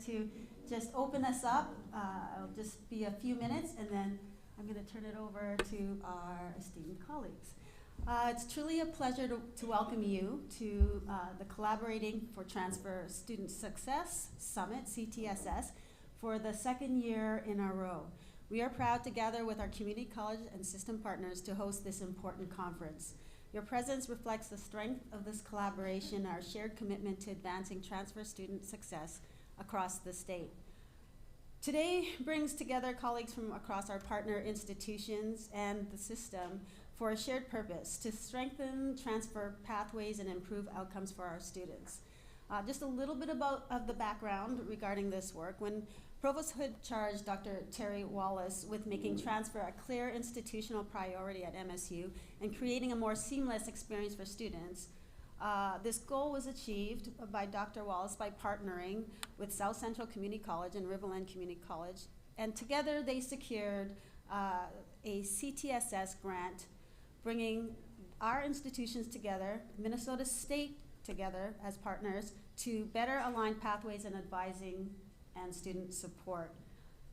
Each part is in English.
to just open us up. It'll just be a few minutes, and then I'm going to turn it over to our esteemed colleagues. It's truly a pleasure to welcome you to the Collaborating for Transfer Student Success Summit, CTSS, for the second year in a row. We are proud to gather with our community college and system partners to host this important conference. Your presence reflects the strength of this collaboration, our shared commitment to advancing transfer student success across the state. Today brings together colleagues from across our partner institutions and the system for a shared purpose to strengthen transfer pathways and improve outcomes for our students. Just a little bit of the background regarding this work. When Provost Hood charged Dr. Terry Wallace with making transfer a clear institutional priority at MSU and creating a more seamless experience for students, this goal was achieved by Dr. Wallace by partnering with South Central Community College and Riverland Community College, and together they secured a CTSS grant, bringing our institutions together, Minnesota State together as partners, to better align pathways and advising and student support.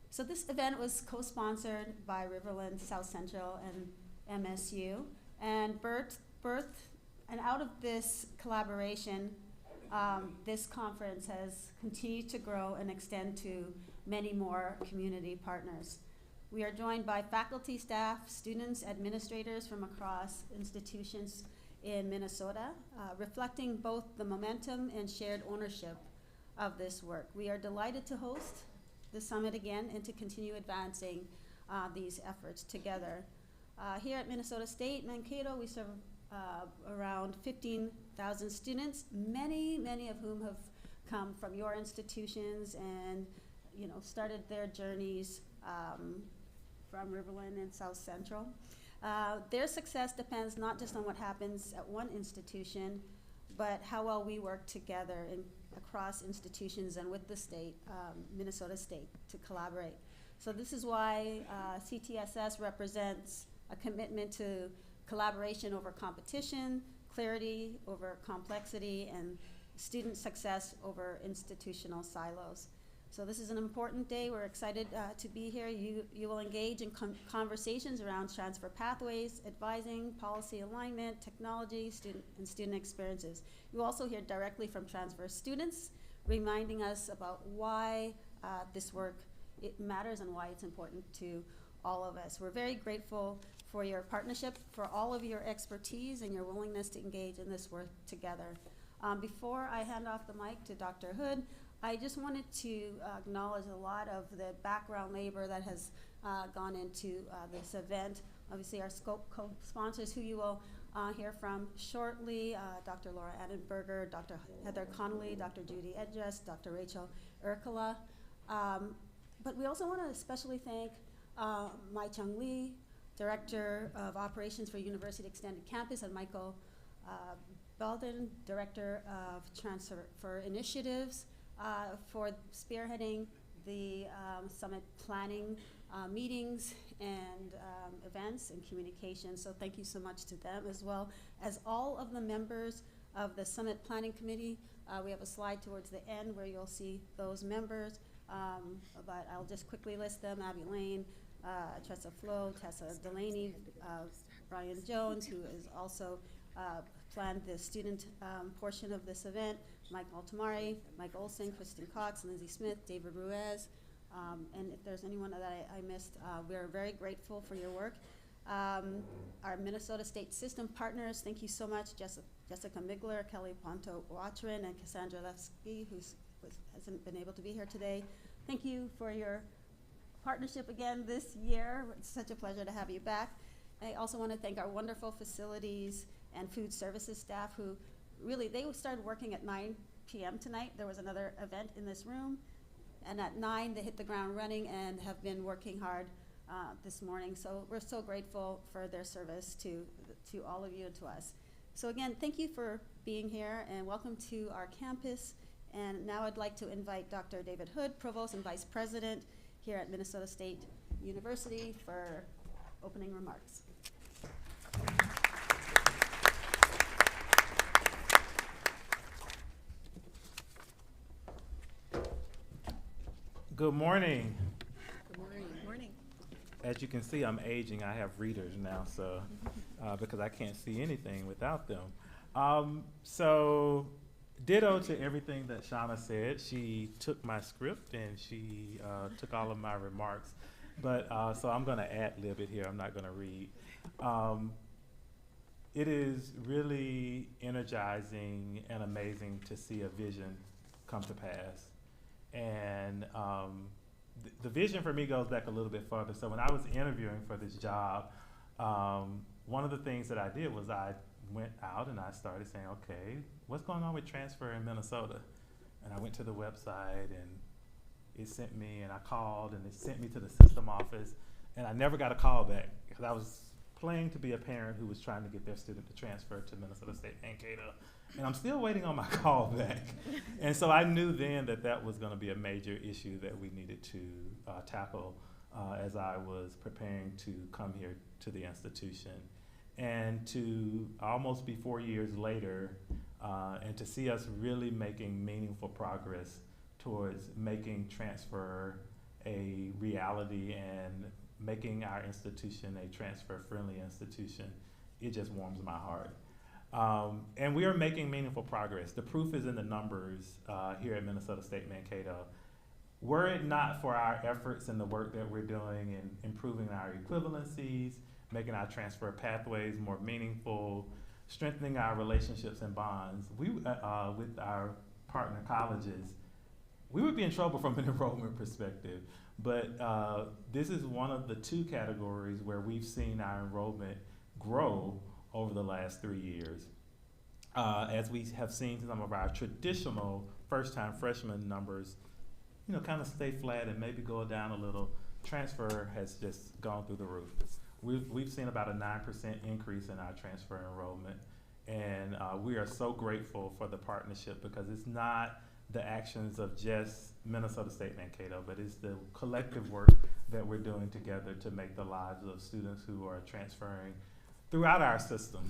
So this event was co-sponsored by Riverland, South Central, and MSU, and and out of this collaboration, this conference has continued to grow and extend to many more community partners. We are joined by faculty, staff, students, administrators from across institutions in Minnesota, reflecting both the momentum and shared ownership of this work. We are delighted to host the summit again and to continue advancing these efforts together. Here at Minnesota State, Mankato, we serve around 15,000 students, many of whom have come from your institutions and started their journeys from Riverland and South Central. Their success depends not just on what happens at one institution, but how well we work together across institutions and with the state, Minnesota State, to collaborate. So this is why CTSS represents a commitment to collaboration over competition, clarity over complexity, and student success over institutional silos. So this is an important day. We're excited to be here. You will engage in conversations around transfer pathways, advising, policy alignment, technology, student experiences. You will also hear directly from transfer students, reminding us about why this work matters and why it's important to all of us. We're very grateful for your partnership, for all of your expertise and your willingness to engage in this work together. Before I hand off the mic to Dr. Hood, I just wanted to acknowledge a lot of the background labor that has gone into this event. Obviously, our scope co-sponsors, who you will hear from shortly, Dr. Laura Annenberger, Dr. Heather Connolly, Dr. Judy Edgess, Dr. Rachel Urkala. But we also want to especially thank Mai Chung Lee, Director of Operations for University Extended Campus, and Michael Belden, Director of Transfer Initiatives, for spearheading the summit planning meetings and events and communications. So thank you so much to them, as well as all of the members of the Summit Planning Committee. We have a slide towards the end where you'll see those members, but I'll just quickly list them: Abby Lane, Tressa Flo, Tessa Delaney, Brian Jones, who is also planned the student portion of this event, Mike Altamari, Mike Olson, Kristen Cox, Lindsay Smith, David Ruiz, and if there's anyone that I missed, we are very grateful for your work. Our Minnesota State System partners, thank you so much, Jessica Migler, Kelly Ponto-Watrin, and Cassandra Lefsky, who hasn't been able to be here today. Thank you for your partnership again this year. It's such a pleasure to have you back. I also want to thank our wonderful facilities and food services staff who really, they started working at 9 p.m. tonight. There was another event in this room, and at 9 they hit the ground running and have been working hard this morning. So we're so grateful for their service to all of you and to us. So again, thank you for being here and welcome to our campus. And now I'd like to invite Dr. David Hood, Provost and Vice President here at Minnesota State University, for opening remarks. Good morning. Good morning. Good morning. As you can see, I'm aging. I have readers now, so because I can't see anything without them. So ditto to everything that Shauna said. She took my script and she took all of my remarks. But so I'm going to ad-lib it here. I'm not going to read. It is really energizing and amazing to see a vision come to pass. And the vision for me goes back a little bit further. So when I was interviewing for this job, one of the things that I did was I went out and I started saying, okay, what's going on with transfer in Minnesota? And I went to the website and it sent me, and I called and it sent me to the system office, and I never got a call back because I was playing to be a parent who was trying to get their student to transfer to Minnesota State Mankato. And I'm still waiting on my call back. And so I knew then that that was going to be a major issue that we needed to tackle as I was preparing to come here to the institution. And to almost be 4 years later, and to see us really making meaningful progress towards making transfer a reality and making our institution a transfer-friendly institution, it just warms my heart. And we are making meaningful progress. The proof is in the numbers here at Minnesota State Mankato. Were it not for our efforts and the work that we're doing in improving our equivalencies, making our transfer pathways more meaningful, strengthening our relationships and bonds with our partner colleges, we would be in trouble from an enrollment perspective. But this is one of the two categories where we've seen our enrollment grow over the last 3 years. As we have seen some of our traditional first-time freshman numbers, kind of stay flat and maybe go down a little, transfer has just gone through the roof. We've seen about a 9% increase in our transfer enrollment, and we are so grateful for the partnership because it's not the actions of just Minnesota State Mankato, but it's the collective work that we're doing together to make the lives of students who are transferring throughout our system,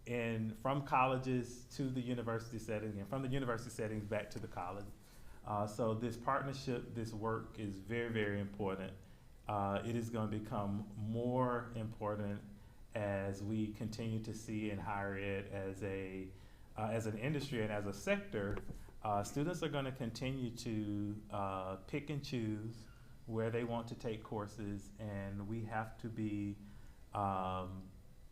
and from colleges to the university setting, and from the university settings back to the college. So this partnership, this work is very, very important. It is going to become more important as we continue to see in higher ed as an industry and as a sector. Students are going to continue to pick and choose where they want to take courses, and we have to be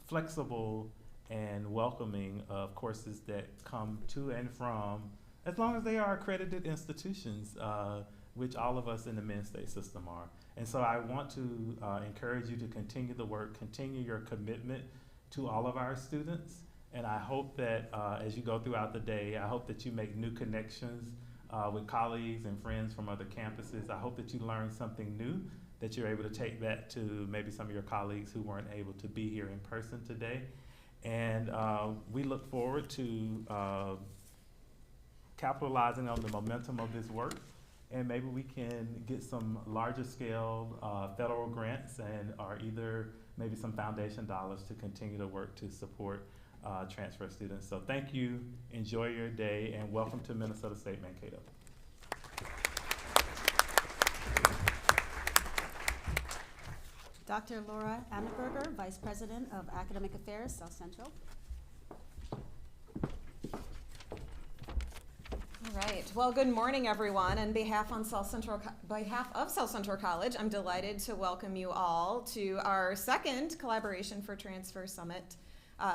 flexible and welcoming of courses that come to and from, as long as they are accredited institutions, which all of us in the Men's State system are. And so I want to encourage you to continue the work, continue your commitment to all of our students. And I hope that as you go throughout the day, I hope that you make new connections with colleagues and friends from other campuses. I hope that you learn something new, that you're able to take that to maybe some of your colleagues who weren't able to be here in person today. And we look forward to capitalizing on the momentum of this work. And maybe we can get some larger scale federal grants or either maybe some foundation dollars to continue to work to support transfer students. So thank you, enjoy your day, and welcome to Minnesota State Mankato. Dr. Laura Annenberger, Vice President of Academic Affairs, South Central. All right. Well, good morning, everyone. On behalf of South Central College, I'm delighted to welcome you all to our second Collaboration for Transfer Summit,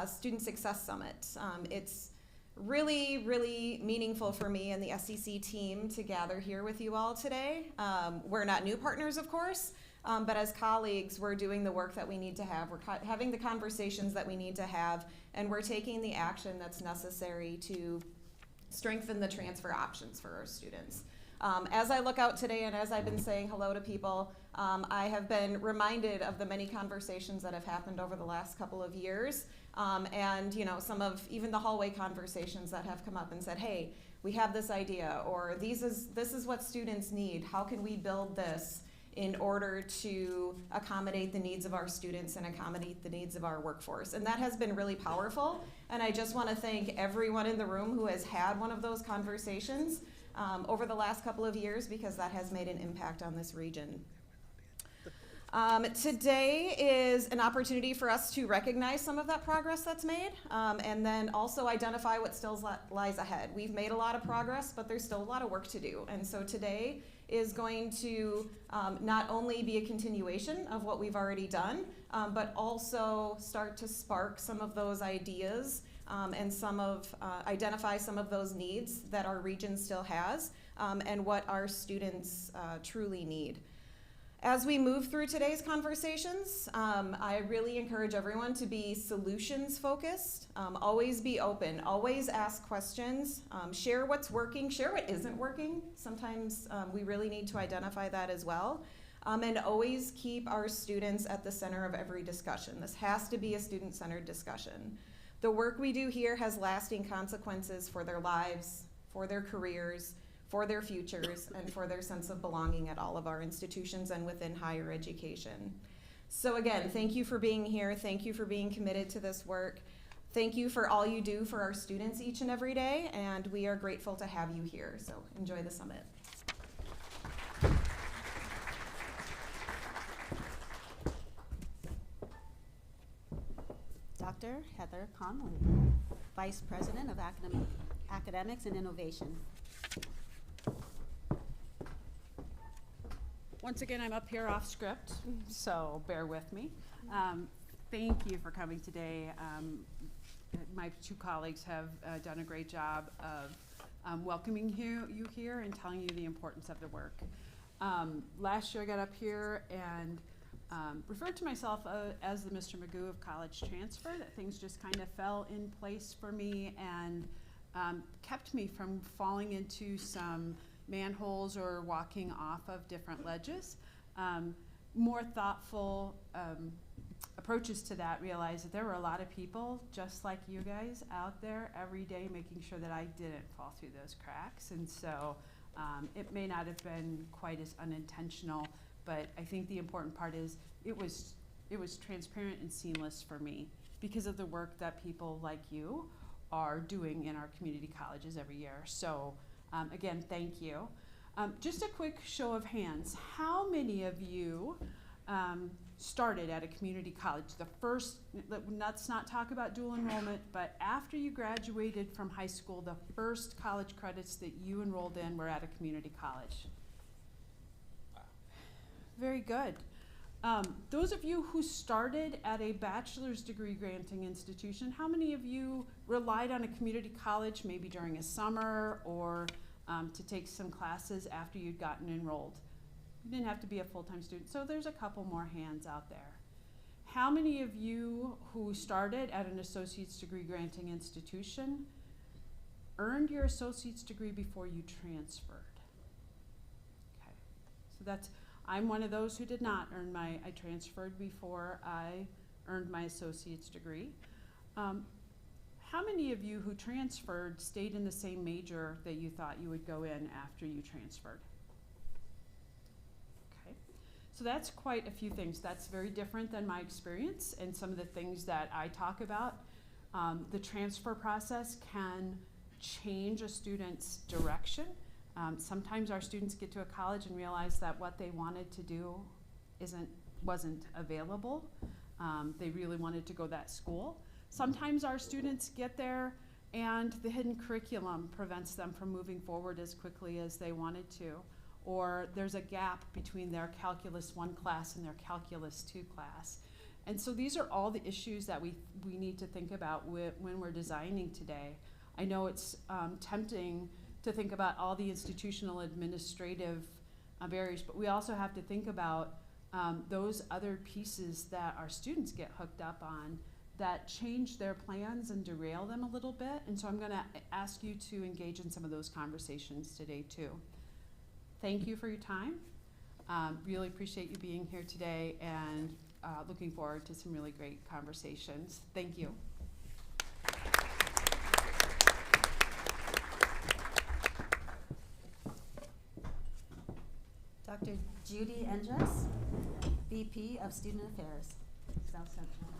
Student Success Summit. It's really, really meaningful for me and the SEC team to gather here with you all today. We're not new partners, of course, but as colleagues, we're doing the work that we need to have. We're having the conversations that we need to have, and we're taking the action that's necessary to strengthen the transfer options for our students. As I look out today and as I've been saying hello to people, I have been reminded of the many conversations that have happened over the last couple of years, and some of even the hallway conversations that have come up and said, hey, we have this idea, or this is what students need. How can we build this in order to accommodate the needs of our students and accommodate the needs of our workforce? And that has been really powerful. And I just want to thank everyone in the room who has had one of those conversations. over the last couple of years because that has made an impact on this region. Today is an opportunity for us to recognize some of that progress that's made, and then also identify what still lies ahead. We've made a lot of progress, but there's still a lot of work to do. And so today is going to not only be a continuation of what we've already done, but also start to spark some of those ideas and identify some of those needs that our region still has, and what our students truly need. As we move through today's conversations, I really encourage everyone to be solutions focused, always be open, always ask questions, share what's working, share what isn't working. Sometimes we really need to identify that as well, and always keep our students at the center of every discussion. This has to be a student-centered discussion. The work we do here has lasting consequences for their lives, for their careers, for their futures, and for their sense of belonging at all of our institutions and within higher education. So again, thank you for being here. Thank you for being committed to this work. Thank you for all you do for our students each and every day, and we are grateful to have you here. So enjoy the summit. Dr. Heather Conley, Vice President of Academics and Innovation. Once again, I'm up here off script, so bear with me. Thank you for coming today. My two colleagues have done a great job of welcoming you here and telling you the importance of the work. Last year I got up here and referred to myself as the Mr. Magoo of college transfer, that things just kind of fell in place for me and kept me from falling into some manholes or walking off of different ledges. More thoughtful approaches to that realized that there were a lot of people just like you guys out there every day making sure that I didn't fall through those cracks. And so it may not have been quite as unintentional, but I think the important part is it was transparent and seamless for me because of the work that people like you are doing in our community colleges every year. So again, thank you. Just a quick show of hands. How many of you started at a community college? Let's not talk about dual enrollment, but after you graduated from high school, the first college credits that you enrolled in were at a community college. Very good. Those of you who started at a bachelor's degree granting institution, how many of you relied on a community college maybe during a summer or to take some classes after you'd gotten enrolled? You didn't have to be a full-time student, so there's a couple more hands out there. How many of you who started at an associate's degree granting institution earned your associate's degree before you transferred? Okay, so I'm one of those who did not earn I transferred before I earned my associate's degree. How many of you who transferred stayed in the same major that you thought you would go in after you transferred? Okay, so that's quite a few things. That's very different than my experience and some of the things that I talk about. The transfer process can change a student's direction. Sometimes our students get to a college and realize that what they wanted to do wasn't available. They really wanted to go that school. Sometimes our students get there and the hidden curriculum prevents them from moving forward as quickly as they wanted to, or there's a gap between their Calculus 1 class and their Calculus 2 class. And so these are all the issues that we need to think about when we're designing today. I know it's tempting to think about all the institutional administrative barriers, but we also have to think about those other pieces that our students get hooked up on that change their plans and derail them a little bit. And so I'm gonna ask you to engage in some of those conversations today too. Thank you for your time. Really appreciate you being here today and looking forward to some really great conversations. Thank you. Dr. Judy Endres, VP of Student Affairs, South Central.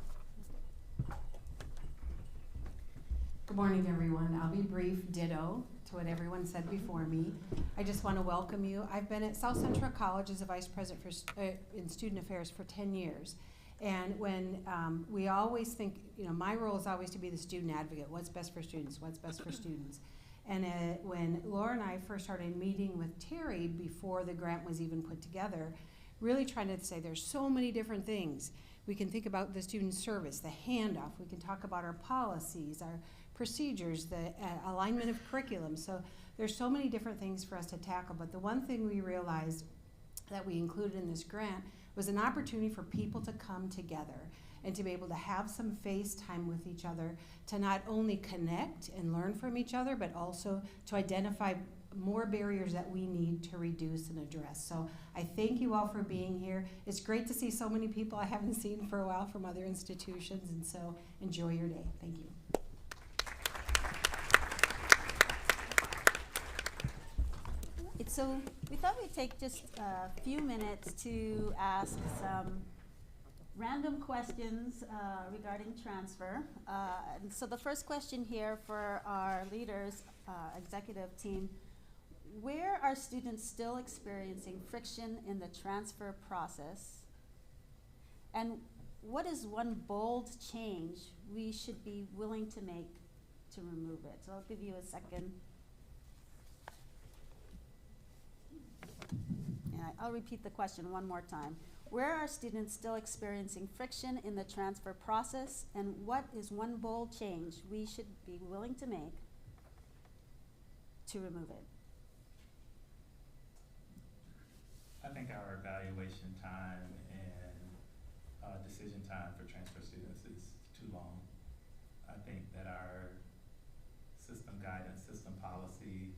Good morning, everyone. I'll be brief. Ditto to what everyone said before me. I just want to welcome you. I've been at South Central College as a vice president in student affairs for 10 years. And when we always think, my role is always to be the student advocate. What's best for students? What's best for students? And when Laura and I first started meeting with Terry before the grant was even put together, really trying to say there's so many different things. We can think about the student service, the handoff. We can talk about our policies, our procedures, the alignment of curriculum. So there's so many different things for us to tackle. But the one thing we realized that we included in this grant was an opportunity for people to come together and to be able to have some face time with each other, to not only connect and learn from each other, but also to identify more barriers that we need to reduce and address. So I thank you all for being here. It's great to see so many people I haven't seen for a while from other institutions, and so enjoy your day. Thank you. So we thought we'd take just a few minutes to ask some random questions regarding transfer. And so the first question here for our leaders, executive team, where are students still experiencing friction in the transfer process? And what is one bold change we should be willing to make to remove it? So I'll give you a second. And I'll repeat the question one more time. Where are students still experiencing friction in the transfer process, and what is one bold change we should be willing to make to remove it? I think our evaluation time and decision time for transfer students is too long. I think that our system guidance, system policy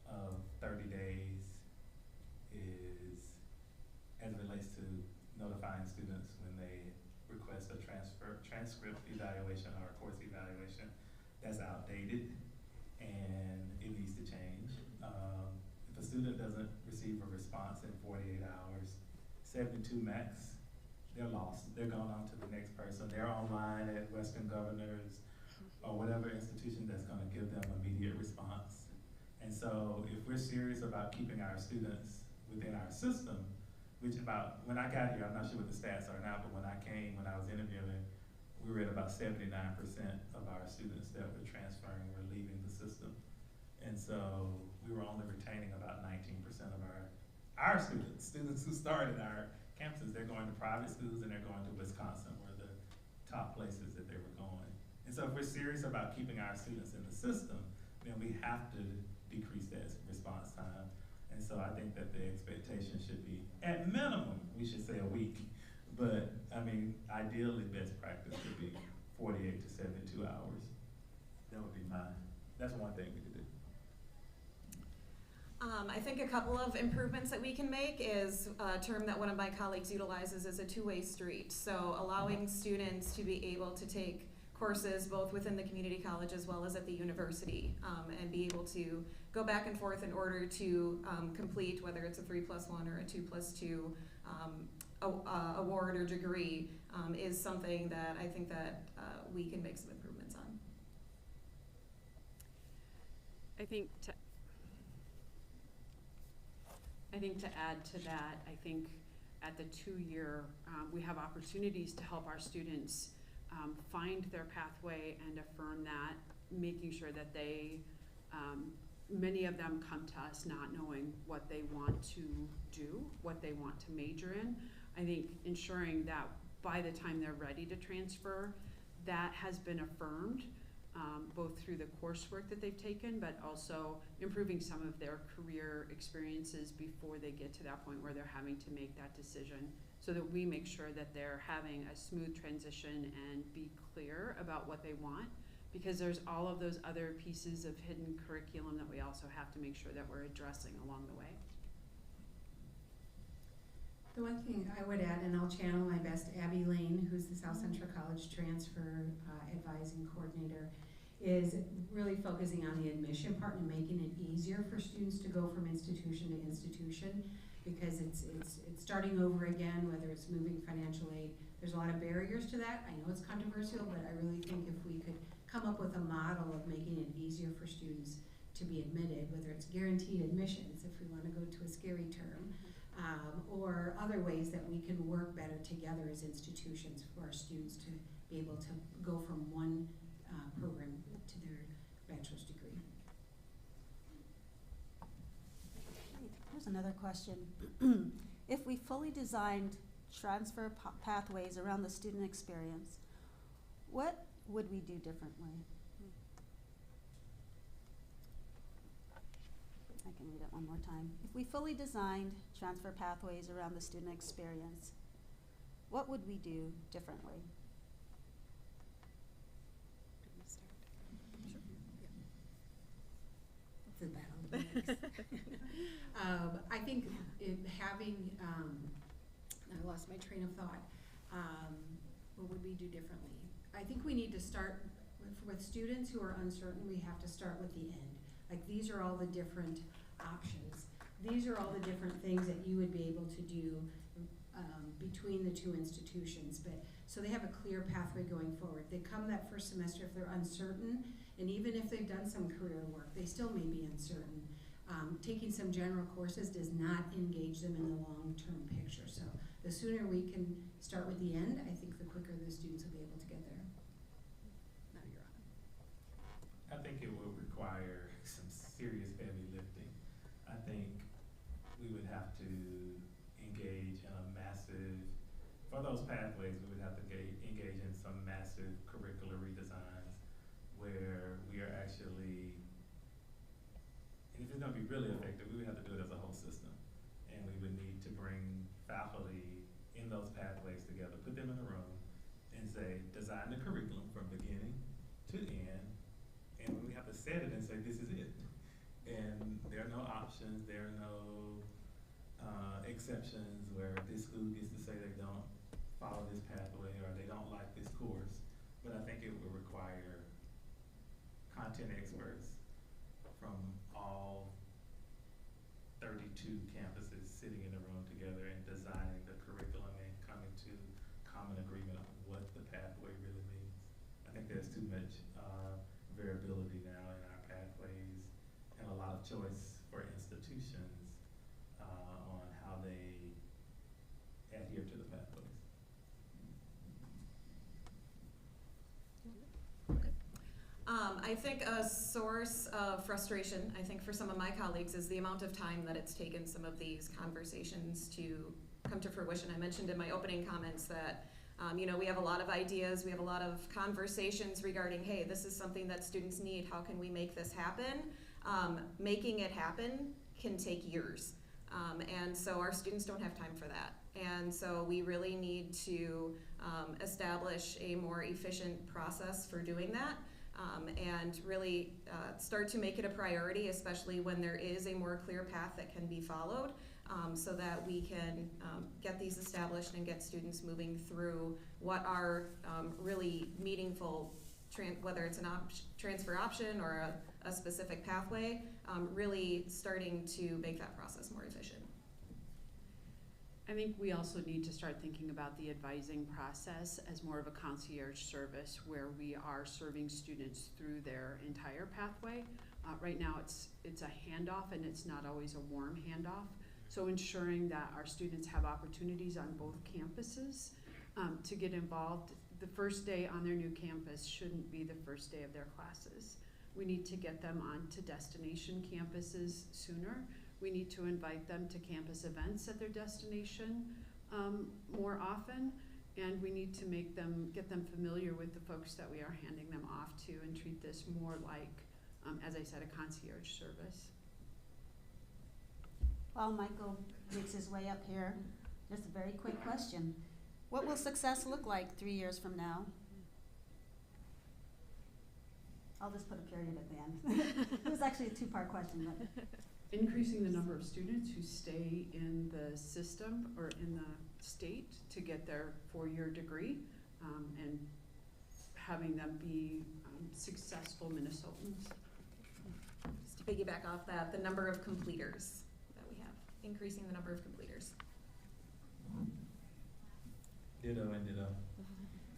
of 30 days is, as it relates to notifying students when they request a transcript evaluation or a course evaluation, that's outdated and it needs to change. If a student doesn't receive a response in 48 hours, 72 max, they're lost. They're going on to the next person. They're online at Western Governors or whatever institution that's going to give them immediate response. And so if we're serious about keeping our students within our system, which when I got here, I'm not sure what the stats are now, but when I was interviewing, we were at about 79% of our students that were transferring were leaving the system. And so we were only retaining about 19% of our students who started our campuses. They're going to private schools and they're going to Wisconsin, were the top places that they were going. And so if we're serious about keeping our students in the system, then we have to decrease that response time. And so I think that the expectation should be, at minimum, we should say a week. But I mean, ideally, best practice would be 48 to 72 hours. That would be that's one thing we could do. I think a couple of improvements that we can make is a term that one of my colleagues utilizes is a two-way street. So allowing students to be able to take courses both within the community college as well as at the university, and be able to go back and forth in order to complete, whether it's a 3+1 or a 2+2 award or degree, is something that I think that we can make some improvements on. I think to add to that, I think at the 2-year, we have opportunities to help our students find their pathway and affirm that, making sure that they, many of them come to us not knowing what they want to do, what they want to major in. I think ensuring that by the time they're ready to transfer, that has been affirmed, both through the coursework that they've taken, but also improving some of their career experiences before they get to that point where they're having to make that decision, so that we make sure that they're having a smooth transition and be clear about what they want, because there's all of those other pieces of hidden curriculum that we also have to make sure that we're addressing along the way. The one thing I would add, and I'll channel my best Abby Lane, who's the South Central College Transfer Advising Coordinator, is really focusing on the admission part and making it easier for students to go from institution to institution, because it's starting over again, whether it's moving financial aid. There's a lot of barriers to that. I know it's controversial, but I really think if we could come up with a model of making it easier for students to be admitted, whether it's guaranteed admissions, if we want to go to a scary term, or other ways that we can work better together as institutions for our students to be able to go from one program to their bachelor's degree. Here's another question. If we fully designed transfer pathways around the student experience, what would we do differently? I can read it one more time. If we fully designed transfer pathways around the student experience, what would we do differently? It's a battle of the mix. I think having, I lost my train of thought. What would we do differently? I think we need to start with students who are uncertain. We have to start with the end. Like, these are all the different options. These are all the different things that you would be able to do between the two institutions. But so they have a clear pathway going forward. They come that first semester if they're uncertain, and even if they've done some career work, they still may be uncertain. Taking some general courses does not engage them in the long-term picture. So the sooner we can start with the end, I think the quicker the students will be able to get there. Now you're on. I think it will require some serious heavy lifting. I think we would have to engage in a massive, for those pathways, we would have to engage in some massive curricular redesigns where we are actually, and if it's gonna be really effective, we would have to do it as a whole system. And we would need to bring faculty in those pathways together, put them in a room and say, design the curriculum from beginning to end. And we have to set it and say, this is it. And there are no options, there are no exceptions where this school gets to say they don't follow this pathway or they don't like this course. But I think it will require content experts from all 32 campuses sitting in a room together and designing the curriculum and coming to common agreement on what the pathway really means. I think there's too much variability now in our pathways and a lot of choice for institutions on how they adhere to the pathways. I think a source of frustration, I think for some of my colleagues, is the amount of time that it's taken some of these conversations to come to fruition. I mentioned in my opening comments that we have a lot of ideas, we have a lot of conversations regarding, hey, this is something that students need, how can we make this happen? Making it happen can take years. And so our students don't have time for that. And so we really need to establish a more efficient process for doing that. And really start to make it a priority, especially when there is a more clear path that can be followed, so that we can get these established and get students moving through what are really meaningful, whether it's an transfer option or a specific pathway, really starting to make that process more efficient. I think we also need to start thinking about the advising process as more of a concierge service where we are serving students through their entire pathway. Right now it's a handoff and it's not always a warm handoff. So ensuring that our students have opportunities on both campuses to get involved. The first day on their new campus shouldn't be the first day of their classes. We need to get them onto destination campuses sooner. We need to invite them to campus events at their destination more often, and we need to get them familiar with the folks that we are handing them off to and treat this more like, as I said, a concierge service. While Michael makes his way up here, just a very quick question. What will success look like 3 years from now? I'll just put a period at the end. It was actually a two-part question, but. Increasing the number of students who stay in the system or in the state to get their 4-year degree, and having them be successful Minnesotans. Just to piggyback off that, the number of completers that we have, increasing the number of completers. Ditto and ditto.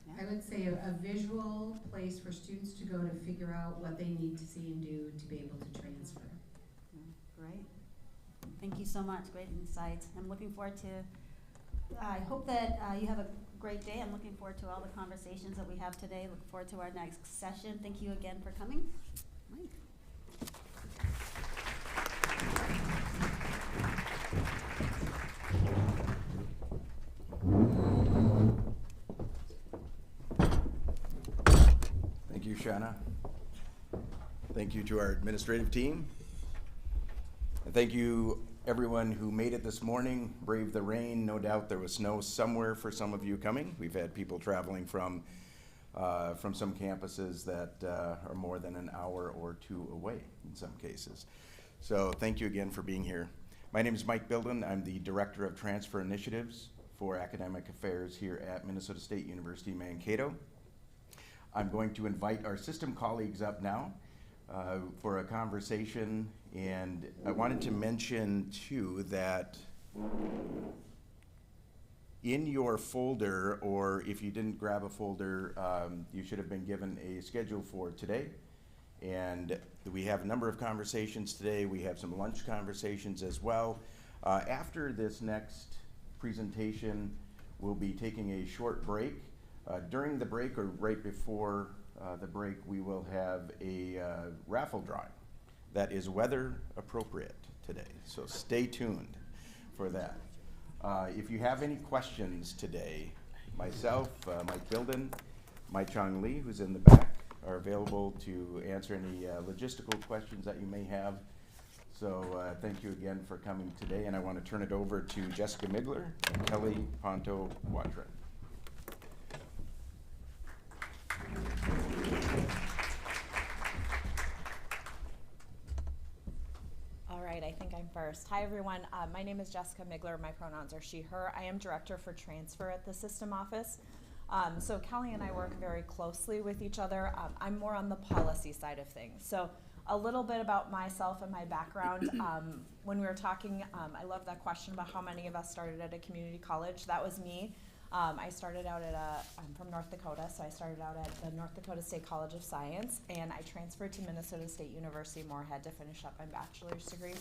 Yeah. I would say a visual place for students to go to figure out what they need to see and do to be able to transfer. Great. Thank you so much. Great insights. I'm looking forward to, I hope that you have a great day. I'm looking forward to all the conversations that we have today. Look forward to our next session. Thank you again for coming. Right. Thank you, Shauna. Thank you to our administrative team. And thank you, everyone who made it this morning, braved the rain. No doubt there was snow somewhere for some of you coming. We've had people traveling from some campuses that are more than an hour or two away in some cases. So thank you again for being here. My name is Mike Bilden. I'm the Director of Transfer Initiatives for Academic Affairs here at Minnesota State University, Mankato. I'm going to invite our system colleagues up now for a conversation, and I wanted to mention too that in your folder, or if you didn't grab a folder, you should have been given a schedule for today. And we have a number of conversations today. We have some lunch conversations as well. After this next presentation, we'll be taking a short break. During the break, or right before the break, we will have a raffle drawing that is weather appropriate today. So stay tuned for that. If you have any questions today, myself, Mike Bilden, Mai Chong Lee, who's in the back, are available to answer any logistical questions that you may have. So thank you again for coming today, and I want to turn it over to Jessica Migler and Kelly Ponto-Watrin. All right, I think I'm first. Hi, everyone. My name is Jessica Migler. My pronouns are she, her. I am Director for Transfer at the System Office. So Kelly and I work very closely with each other. I'm more on the policy side of things. So a little bit about myself and my background. When we were talking, I love that question about how many of us started at a community college. That was me. I started out I'm from North Dakota, so I started out at the North Dakota State College of Science, and I transferred to Minnesota State University Moorhead to finish up my bachelor's degree.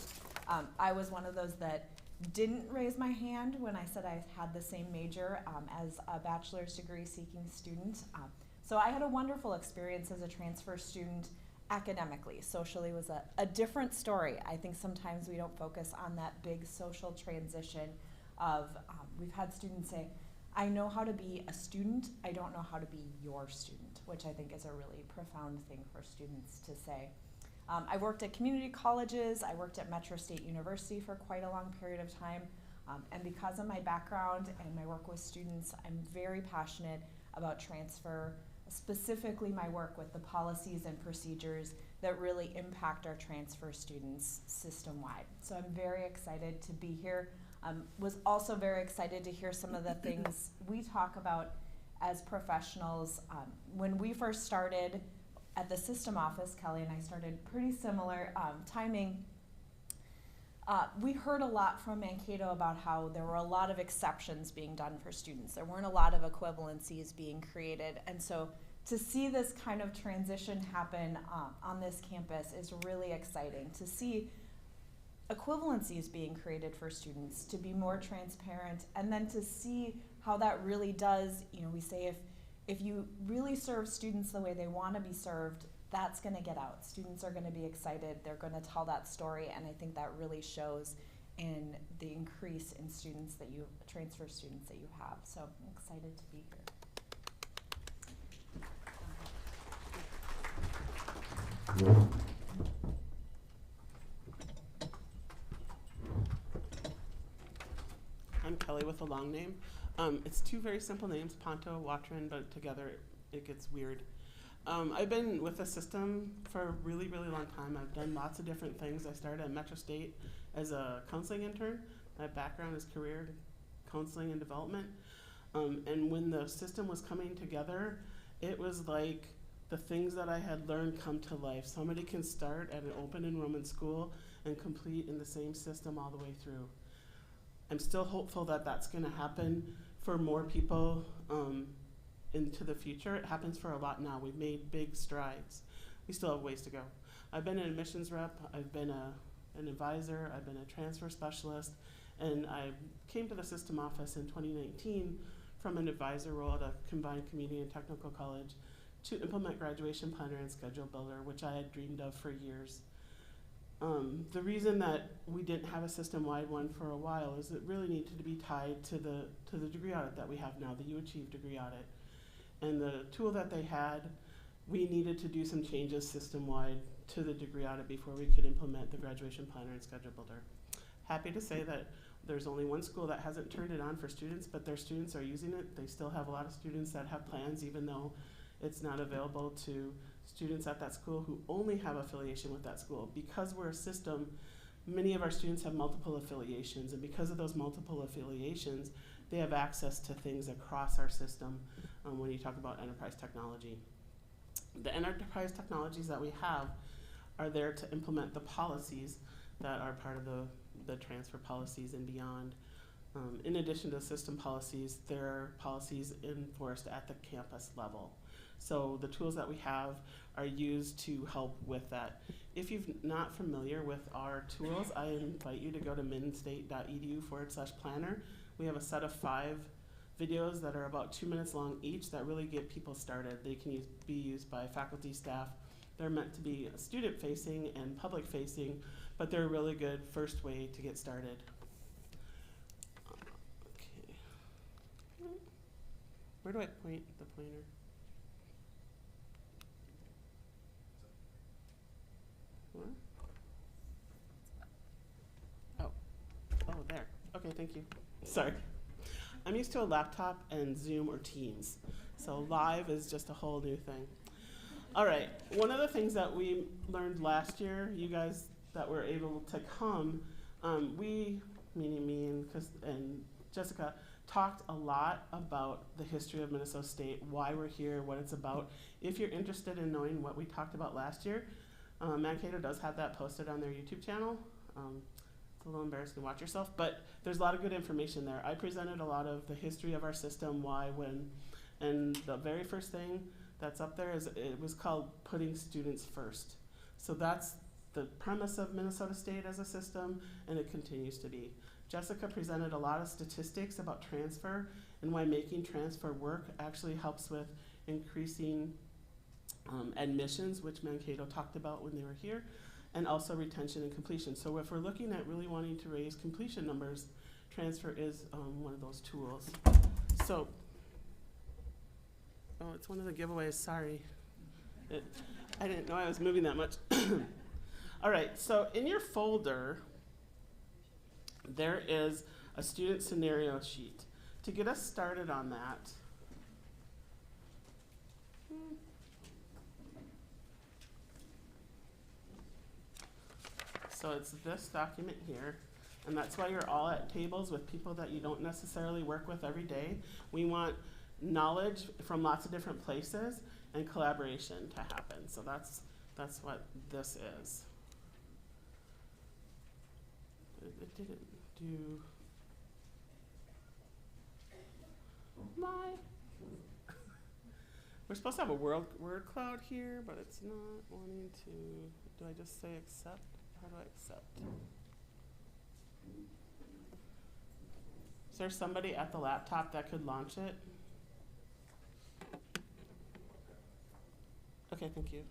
I was one of those that didn't raise my hand when I said I had the same major as a bachelor's degree seeking student. So I had a wonderful experience as a transfer student academically. Socially was a different story. I think sometimes we don't focus on that big social transition of, we've had students say, I know how to be a student, I don't know how to be your student, which I think is a really profound thing for students to say. I worked at community colleges, I worked at Metro State University for quite a long period of time, and because of my background and my work with students, I'm very passionate about transfer, specifically my work with the policies and procedures that really impact our transfer students system-wide. So I'm very excited to be here. Was also very excited to hear some of the things we talk about as professionals. When we first started at the system office, Kelly and I started pretty similar timing. We heard a lot from Mankato about how there were a lot of exceptions being done for students. There weren't a lot of equivalencies being created. And so to see this kind of transition happen on this campus is really exciting. To see equivalencies being created for students, to be more transparent, and then to see how that really does, we say if you really serve students the way they want to be served, that's going to get out. Students are going to be excited, they're going to tell that story, and I think that really shows in the increase in students that you, transfer students that you have. So I'm excited to be here. I'm Kelly with a long name. It's two very simple names, Ponto, Watrin, but together it gets weird. I've been with the system for a really, really long time. I've done lots of different things. I started at Metro State as a counseling intern. My background is career counseling and development. And when the system was coming together, it was like the things that I had learned come to life. Somebody can start at an open enrollment school and complete in the same system all the way through. I'm still hopeful that that's going to happen for more people into the future. It happens for a lot now. We've made big strides. We still have ways to go. I've been an admissions rep, I've been an advisor, I've been a transfer specialist, and I came to the system office in 2019 from an advisor role at a combined community and technical college to implement graduation planner and schedule builder, which I had dreamed of for years. The reason that we didn't have a system-wide one for a while is it really needed to be tied to the degree audit that we have now, the U Achieve degree audit. And the tool that they had, we needed to do some changes system-wide to the degree audit before we could implement the graduation planner and schedule builder. Happy to say that there's only one school that hasn't turned it on for students, but their students are using it. They still have a lot of students that have plans, even though it's not available to students at that school who only have affiliation with that school. Because we're a system, many of our students have multiple affiliations, and because of those multiple affiliations, they have access to things across our system when you talk about enterprise technology. The enterprise technologies that we have are there to implement the policies that are part of the transfer policies and beyond. In addition to system policies, there are policies enforced at the campus level. So the tools that we have are used to help with that. If you're not familiar with our tools, I invite you to go to minstate.edu/planner. We have a set of 5 videos that are about 2 minutes long each that really get people started. They can be used by faculty, staff. They're meant to be student facing and public facing, but they're a really good first way to get started. Okay. Where do I point the pointer? What? Oh, there. Okay, thank you. Sorry. I'm used to a laptop and Zoom or Teams, so live is just a whole new thing. All right, one of the things that we learned last year, you guys that were able to come, we, meaning me and Jessica, talked a lot about the history of Minnesota State, why we're here, what it's about. If you're interested in knowing what we talked about last year, Mankato does have that posted on their YouTube channel. It's a little embarrassing to watch yourself, but there's a lot of good information there. I presented a lot of the history of our system, why, when, and the very first thing that's up there is it was called putting students first. So that's the premise of Minnesota State as a system, and it continues to be. Jessica presented a lot of statistics about transfer and why making transfer work actually helps with increasing admissions, which Mankato talked about when they were here, and also retention and completion. So if we're looking at really wanting to raise completion numbers, transfer is one of those tools. So, oh, it's one of the giveaways, sorry. I didn't know I was moving that much. All right, so in your folder, there is a student scenario sheet. To get us started on that, so it's this document here, and that's why you're all at tables with people that you don't necessarily work with every day. We want knowledge from lots of different places and collaboration to happen. So that's what this is. It didn't do my. We're supposed to have a word cloud here, but it's not wanting to. Do I just say accept? How do I accept? Is there somebody at the laptop that could launch it? Okay, thank you.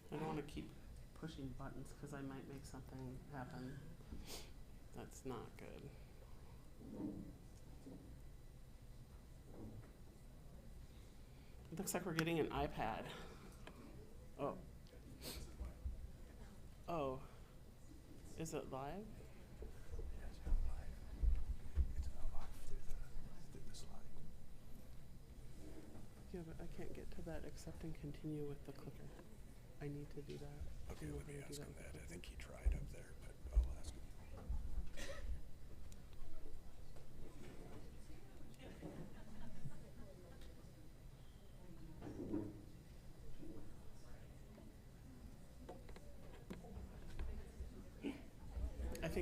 I don't want to keep pushing buttons because I might make something happen that's not good. It looks like we're getting an iPad. Oh. Oh. Is it live? Yeah, but I can't get to that accept and continue with the clicker. I need to do that. Okay, I'm not let me gonna do ask him that. I with think the he tried up there, but I'll ask him.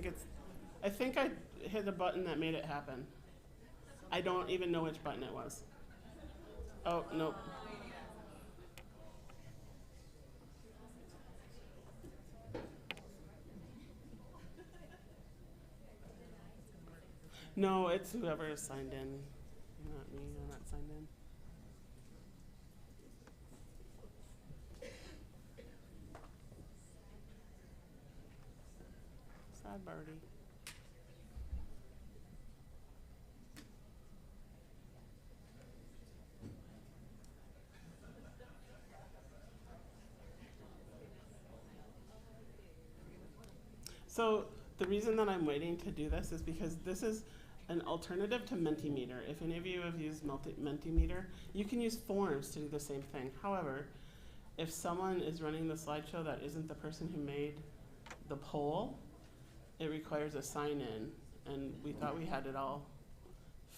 clicker. I think I hit a button that made it happen. I don't even know which button it was. Oh, nope. No, it's whoever is signed in. Not me, I'm not signed in. Sad birdie. So the reason that I'm waiting to do this is because this is an alternative to Mentimeter. If any of you have used Mentimeter, you can use forms to do the same thing. However, if someone is running the slideshow that isn't the person who made the poll, it requires a sign-in, and we thought we had it all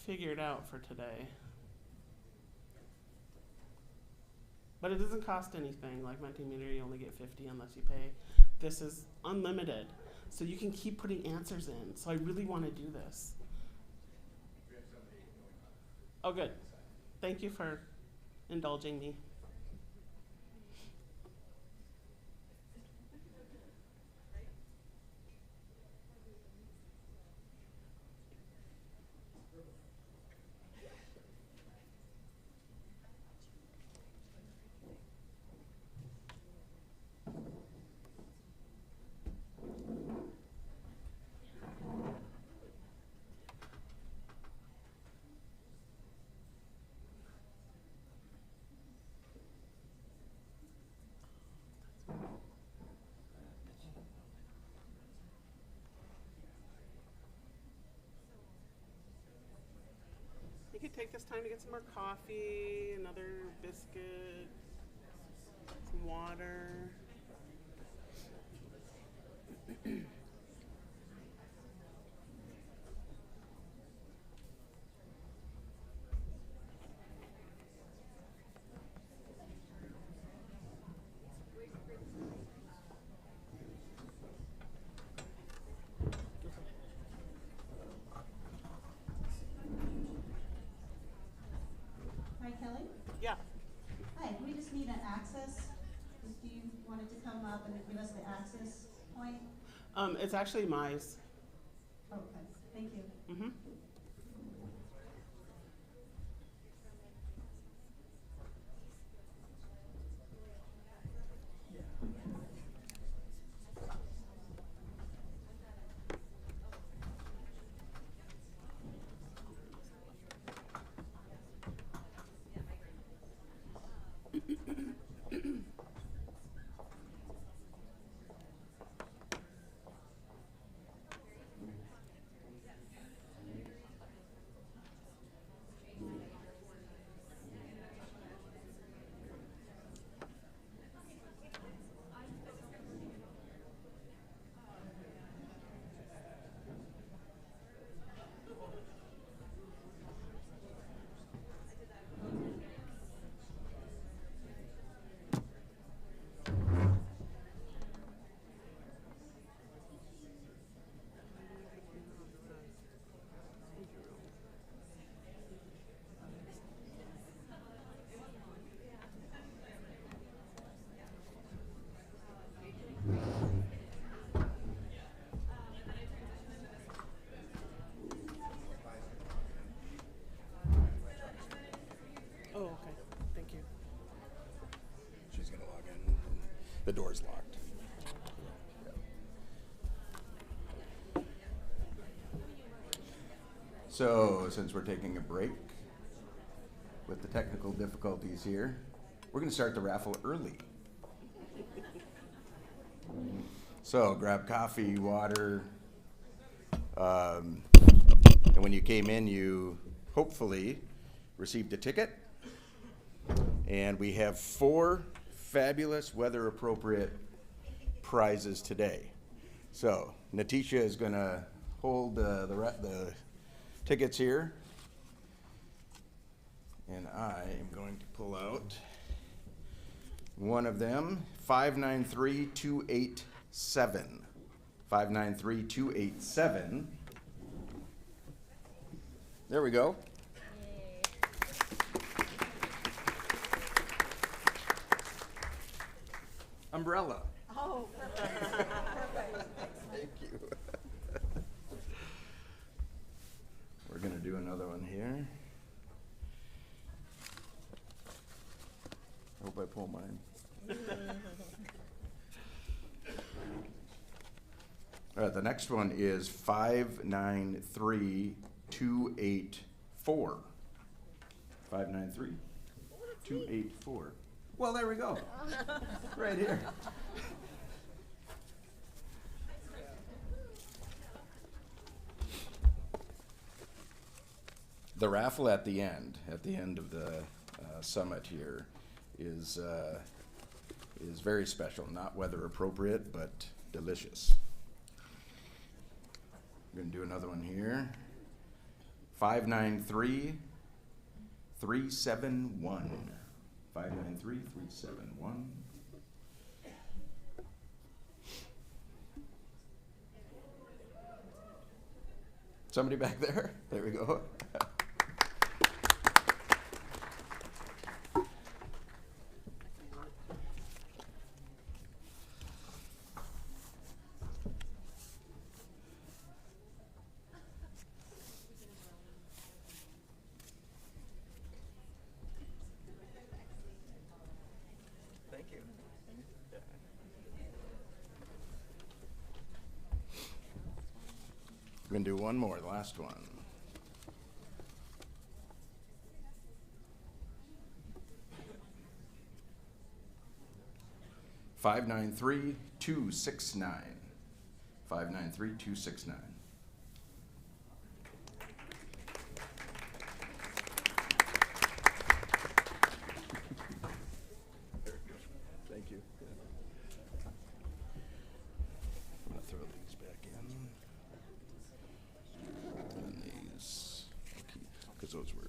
figured out for today. But it doesn't cost anything. Like Mentimeter, you only get 50 unless you pay. This is unlimited, so you can keep putting answers in. So I really want to do this. Oh, good. Thank you for indulging me. You could take this time to get some more coffee, another biscuit, some water. Hi, Kelly. Yeah. Hi, we just need an access. Do you want it to come up and give us the access point? It's actually Mize. Okay, thank you. Mm-hmm. So, since we're taking a break with the technical difficulties here, we're going to start the raffle early. So, grab coffee, water, and when you came in, you hopefully received a ticket. And we have 4 fabulous weather-appropriate prizes today. So, Natisha is going to hold the tickets here. And I am going to pull out one of them, 593287. 593287. There we go. Umbrella. Oh, perfect. Thank you. We're going to do another one here. I hope I pull mine. All right, the next one is 593284. 593284. Well, there we go. Right here. The raffle at the end of the summit here is very special. Not weather appropriate, but delicious. We're gonna do another one here. 593371. 593371. Somebody back there? There we go. We're going to do one more, the last one. $593,269. 593,269. Thank you. I'm going to throw these back in. And these, because those were.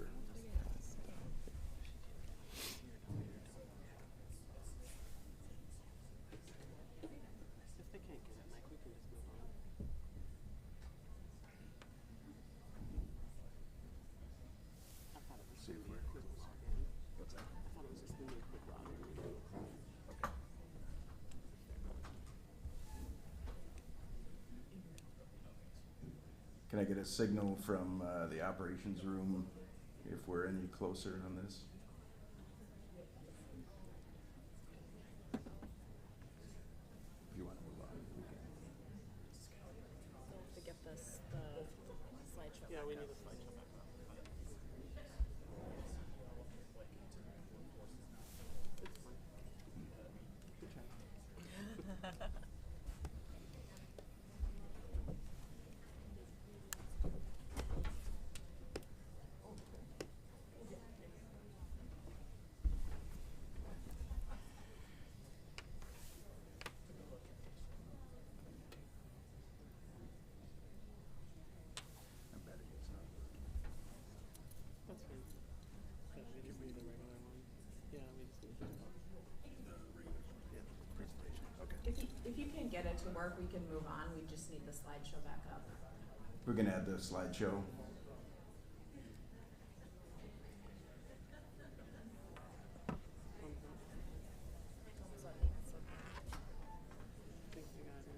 If they can't get it, Mike, we can just move on. I thought it was See if gonna be a quick login. What's that? I thought it was just gonna be a quick login. Can I get a signal from the operations room if we're any closer on this? If you want to move on, we can. To get the slideshow. Yeah, we need a slideshow back up. It's fine. Good try. I'm betting it's not. That's fine. Yeah, we just need the regular one. Yeah, we just need the Yeah, presentation. Okay. If you can get it to work, we can move on. We just need the slideshow back up. We're gonna add the slideshow. think we got it.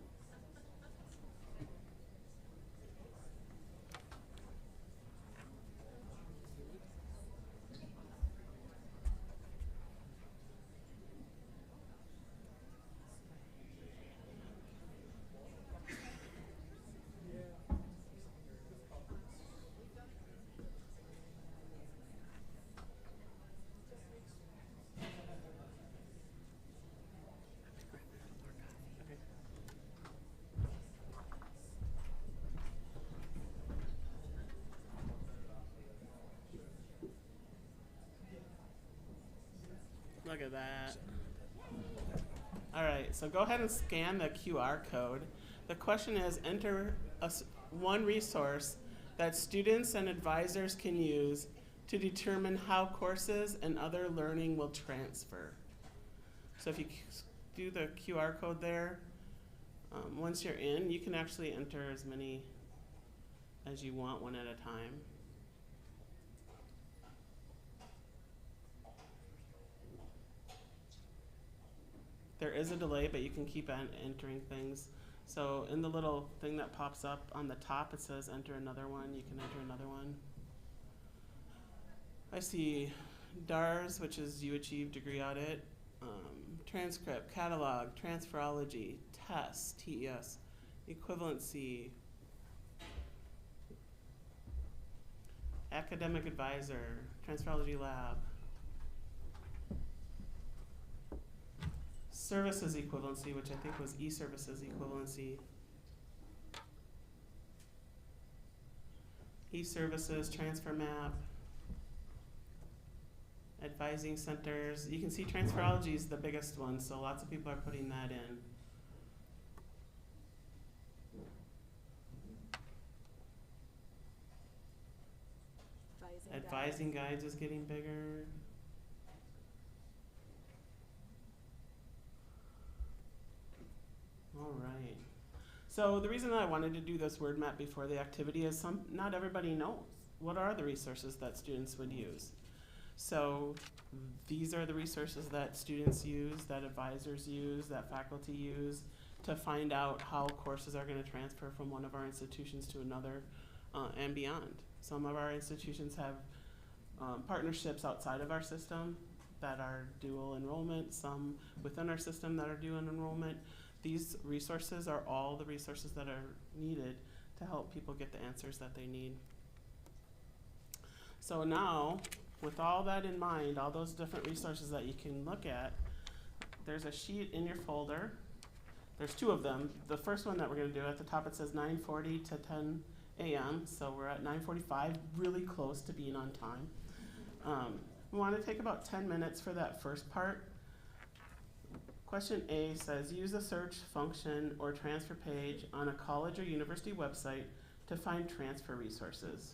Look at that. All right, so go ahead and scan the QR code. The question is, enter one resource that students and advisors can use to determine how courses and other learning will transfer. So if you do the QR code there, once you're in, you can actually enter as many as you want, one at a time. There is a delay, but you can keep entering things. So in the little thing that pops up on the top, it says enter another one. You can enter another one. I see DARS, which is You Achieve Degree Audit, transcript, catalog, transferology, TES, TES, equivalency, academic advisor, transferology lab, services equivalency, which I think was e-services equivalency, e-services, transfer map, advising centers. You can see transferology is the biggest one, so lots of people are putting that in. Advising guides is getting bigger. All right. So the reason that I wanted to do this word map before the activity is not everybody knows what are the resources that students would use. So these are the resources that students use, that advisors use, that faculty use to find out how courses are going to transfer from one of our institutions to another and beyond. Some of our institutions have partnerships outside of our system that are dual enrollment, some within our system that are dual enrollment. These resources are all the resources that are needed to help people get the answers that they need. So now, with all that in mind, all those different resources that you can look at, there's a sheet in your folder. There's two of them. The first one that we're going to do, at the top it says 9:40 to 10 a.m. So we're at 9:45, really close to being on time. We want to take about 10 minutes for that first part. Question A says, use the search function or transfer page on a college or university website to find transfer resources.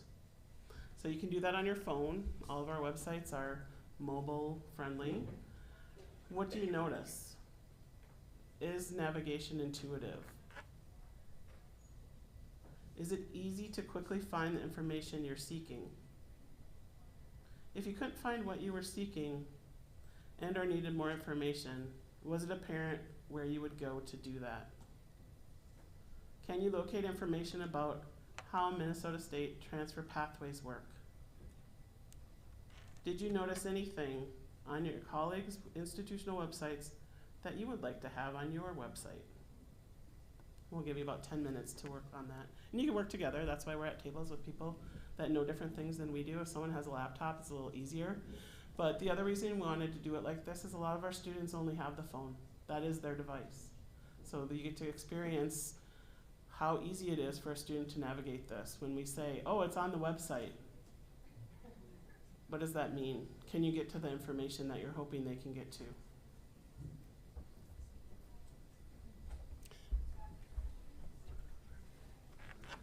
So you can do that on your phone. All of our websites are mobile friendly. What do you notice? Is navigation intuitive? Is it easy to quickly find the information you're seeking? If you couldn't find what you were seeking and or needed more information, was it apparent where you would go to do that? Can you locate information about how Minnesota State transfer pathways work? Did you notice anything on your colleagues' institutional websites that you would like to have on your website? We'll give you about 10 minutes to work on that. And you can work together. That's why we're at tables with people that know different things than we do. If someone has a laptop, it's a little easier. But the other reason we wanted to do it like this is a lot of our students only have the phone. That is their device. So you get to experience how easy it is for a student to navigate this. When we say, oh, it's on the website, what does that mean? Can you get to the information that you're hoping they can get to?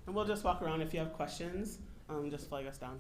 And we'll just walk around. If you have questions, just flag us down.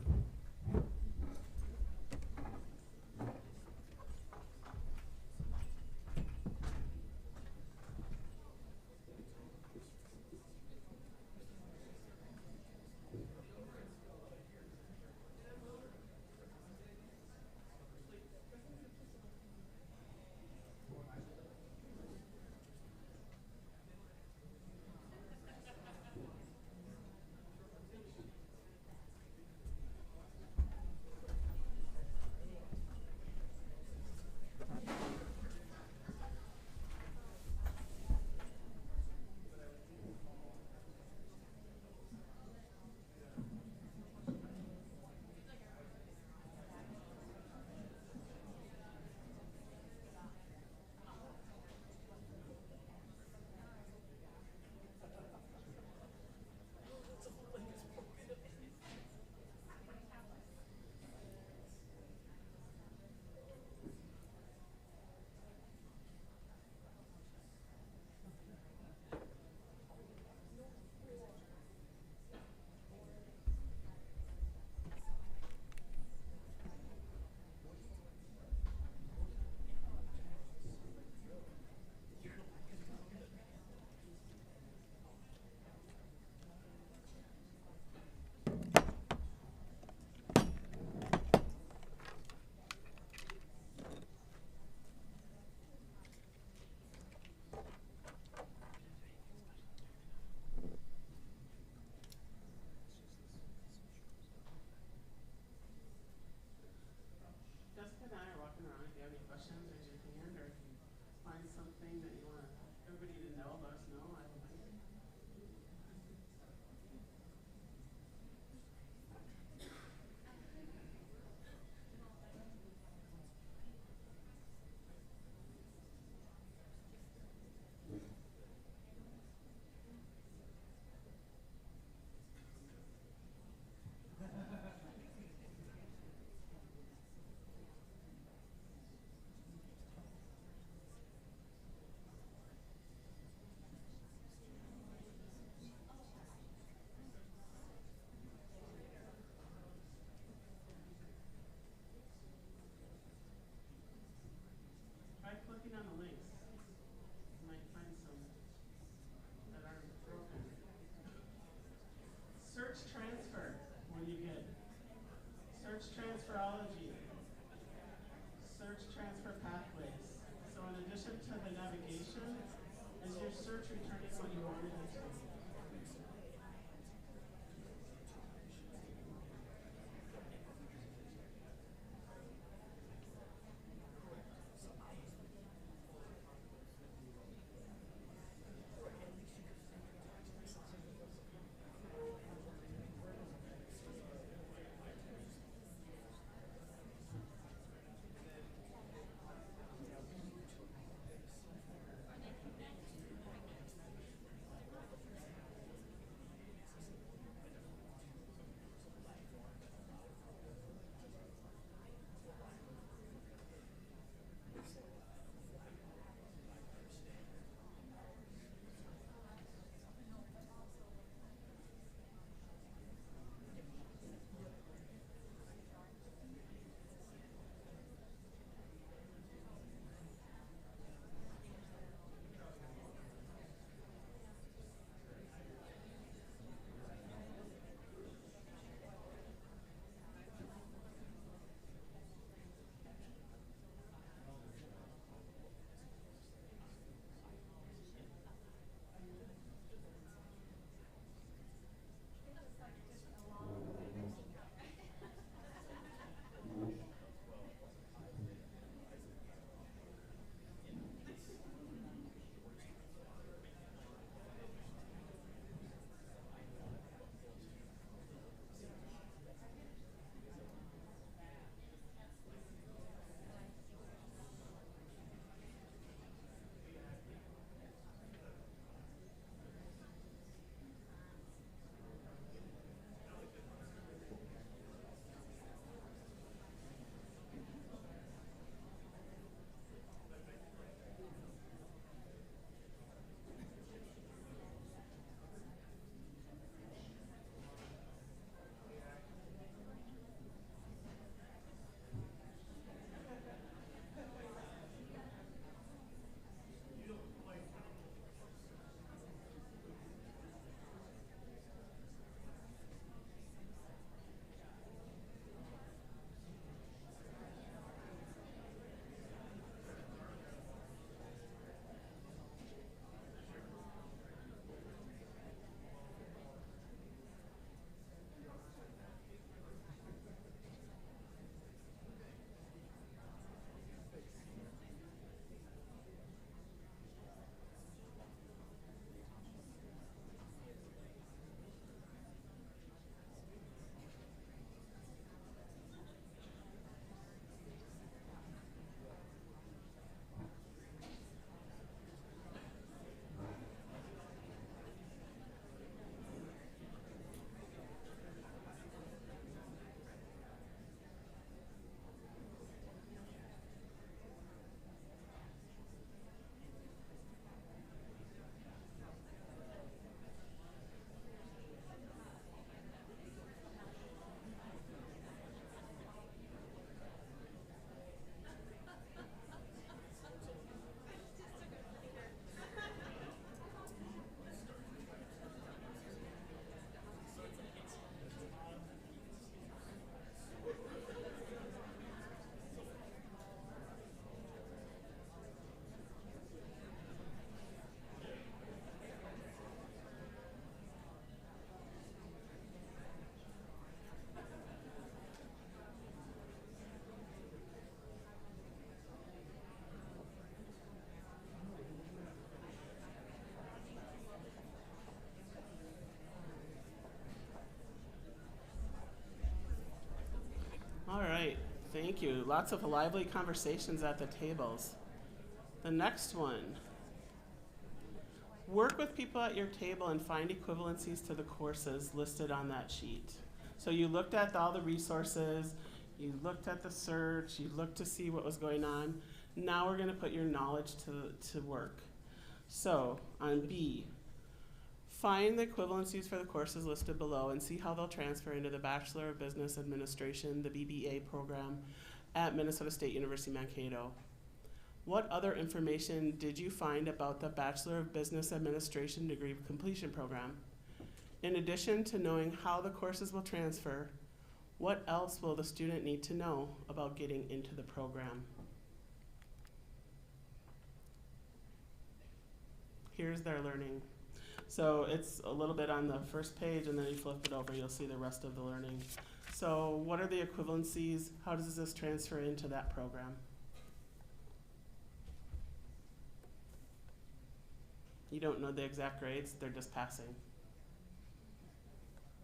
All right, thank you. Lots of lively conversations at the tables. The next one. Work with people at your table and find equivalencies to the courses listed on that sheet. So you looked at all the resources, you looked at the search, you looked to see what was going on. Now we're gonna put your knowledge to work. So on B, find the equivalencies for the courses listed below and see how they'll transfer into the Bachelor of Business Administration, the BBA program at Minnesota State University Mankato. What other information did you find about the Bachelor of Business Administration degree completion program? In addition to knowing how the courses will transfer, what else will the student need to know about getting into the program? here's their learning. So it's a little bit on the first page, and then you flip it over, you'll see the rest of the learning. So what are the equivalencies? How does this transfer into that program? You don't know the exact grades, they're just passing.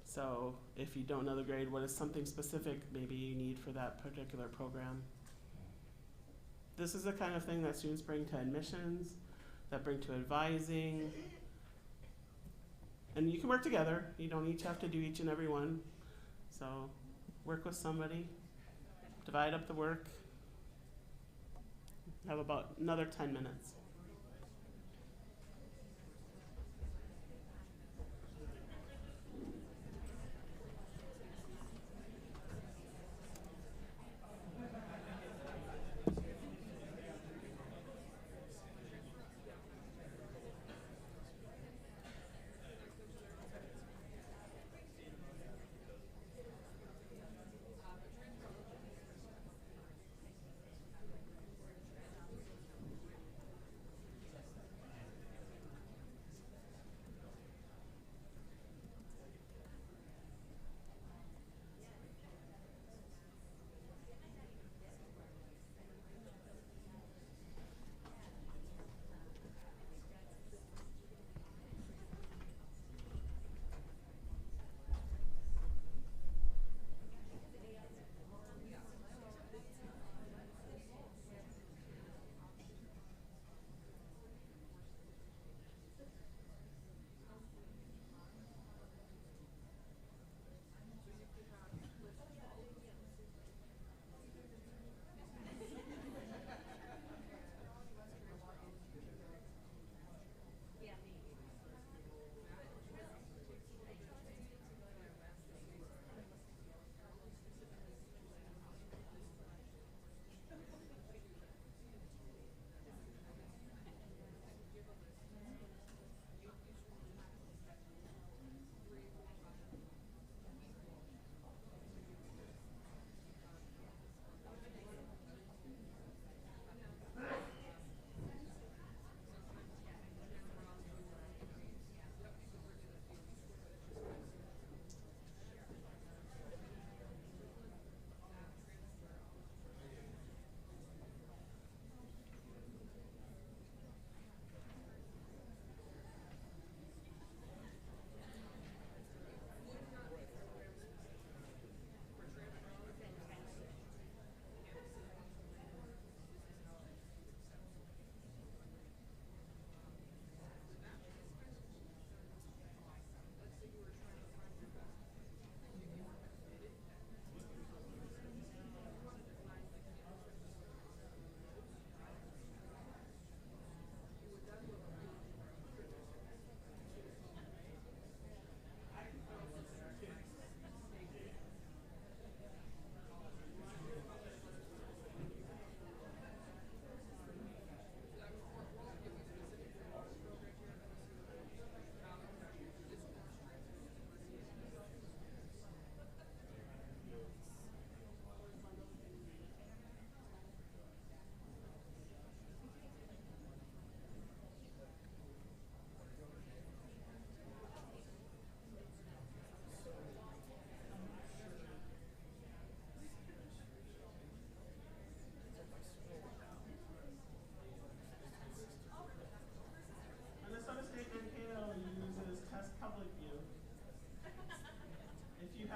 So if you don't know the grade, what is something specific maybe you need for that particular program? This is the kind of thing that students bring to admissions, that bring to advising. And you can work together. You don't each have to do each and every one. So work with somebody, divide up the work. Have about another 10 minutes.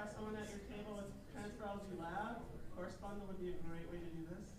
have someone at your table with transferology lab, course bundle would be a great way to do this.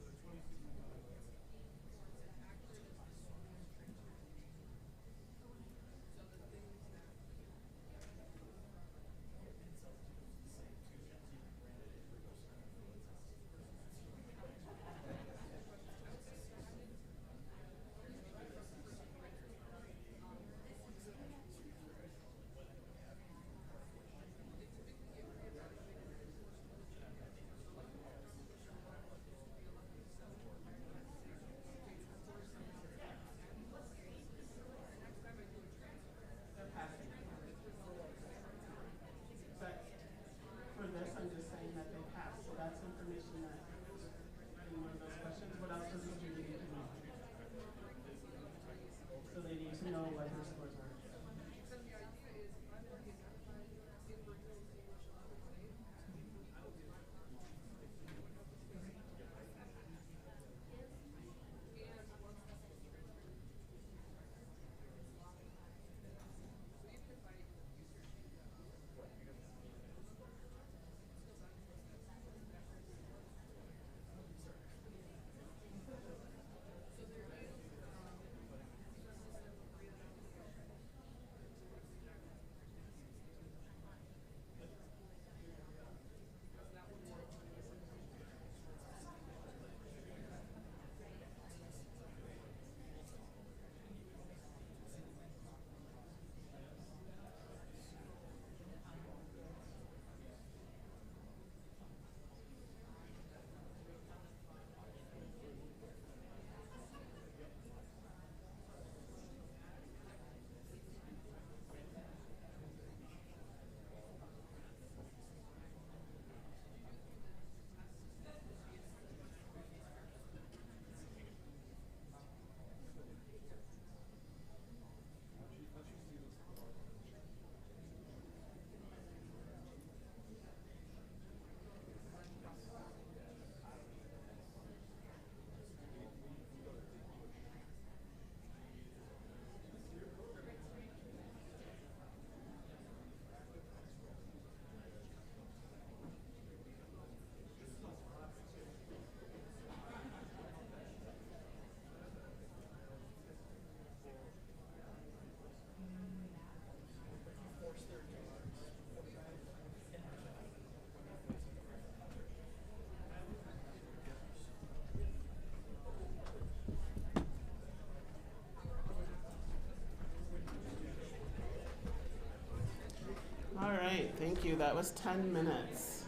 All right, thank you. That was 10 minutes.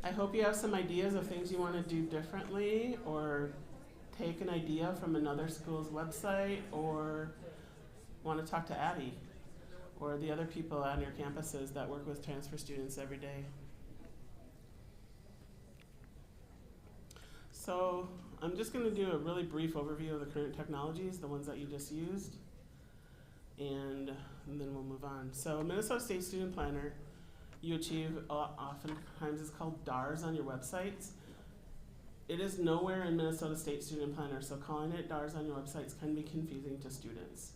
I hope you have some ideas of things you want to do differently, or take an idea from another school's website, or want to talk to Addie or the other people on your campuses that work with transfer students every day. So I'm just going to do a really brief overview of the current technologies, the ones that you just used, and then we'll move on. So Minnesota State Student Planner, you achieve oftentimes it's called DARS on your websites. It is nowhere in Minnesota State Student Planner, so calling it DARS on your websites can be confusing to students.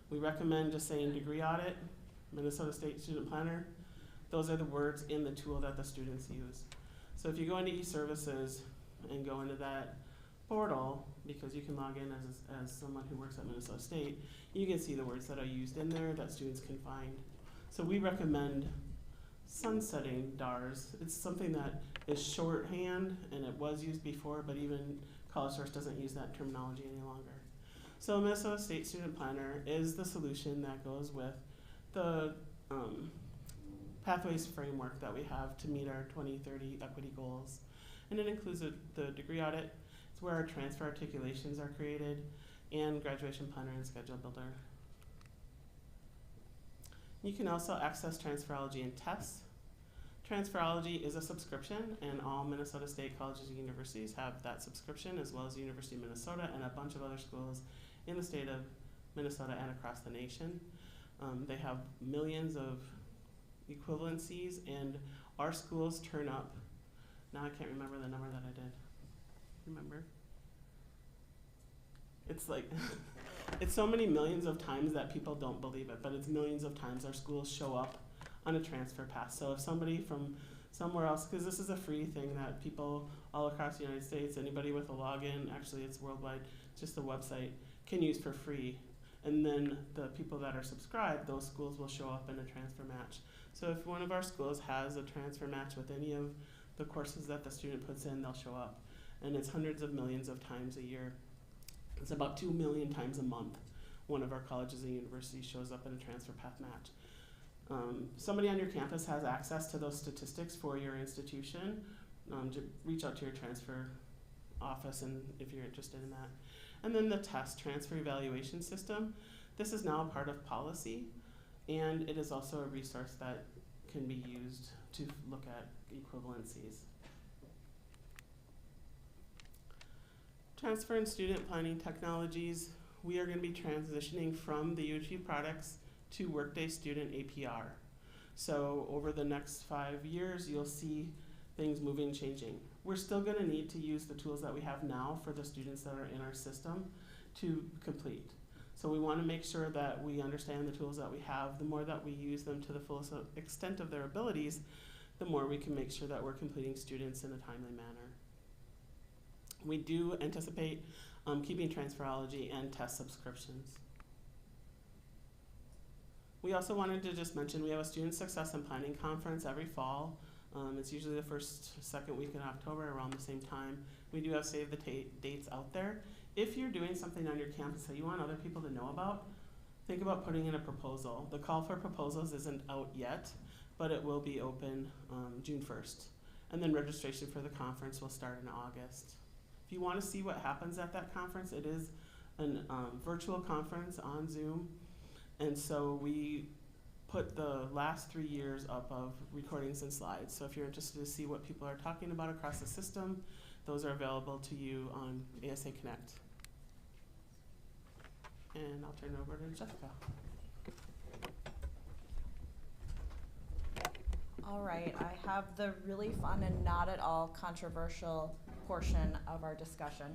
We recommend just saying degree audit, Minnesota State Student Planner. Those are the words in the tool that the students use. So if you go into e-services and go into that portal, because you can log in as someone who works at Minnesota State, you can see the words that are used in there that students can find. So we recommend sunsetting DARS. It's something that is shorthand, and it was used before, but even College Source doesn't use that terminology any longer. So Minnesota State Student Planner is the solution that goes with the pathways framework that we have to meet our 2030 equity goals. And it includes the degree audit. It's where our transfer articulations are created, and graduation planner and schedule builder. You can also access Transferology and tests. Transferology is a subscription, and all Minnesota State colleges and universities have that subscription, as well as the University of Minnesota and a bunch of other schools in the state of Minnesota and across the nation. They have millions of equivalencies, and our schools turn up. Now I can't remember the number that I did. Remember? It's like, it's so many millions of times that people don't believe it, but it's millions of times our schools show up on a transfer path. So if somebody from somewhere else, because this is a free thing that people all across the United States, anybody with a login, actually it's worldwide, just the website, can use for free. And then the people that are subscribed, those schools will show up in a transfer match. So if one of our schools has a transfer match with any of the courses that the student puts in, they'll show up. And it's hundreds of millions of times a year. It's about 2 million times a month one of our colleges and universities shows up in a transfer path match. Somebody on your campus has access to those statistics for your institution. Reach out to your transfer office and if you're interested in that. And then the test transfer evaluation system. This is now a part of policy, and it is also a resource that can be used to look at equivalencies. Transfer and student planning technologies. We are going to be transitioning from the UT products to Workday Student APR. So over the next 5 years, you'll see things moving and changing. We're still going to need to use the tools that we have now for the students that are in our system to complete. So we want to make sure that we understand the tools that we have. The more that we use them to the fullest extent of their abilities, the more we can make sure that we're completing students in a timely manner. We do anticipate keeping Transferology and test subscriptions. We also wanted to just mention we have a Student Success and Planning Conference every fall. It's usually the second week in October around the same time. We do have save the dates out there. If you're doing something on your campus that you want other people to know about, think about putting in a proposal. The call for proposals isn't out yet, but it will be open June 1st. And then registration for the conference will start in August. If you want to see what happens at that conference, it is a virtual conference on Zoom. And so we put the last 3 years up of recordings and slides. So if you're interested to see what people are talking about across the system, those are available to you on ASA Connect. And I'll turn it over to Jessica. All right, I have the really fun and not at all controversial portion of our discussion.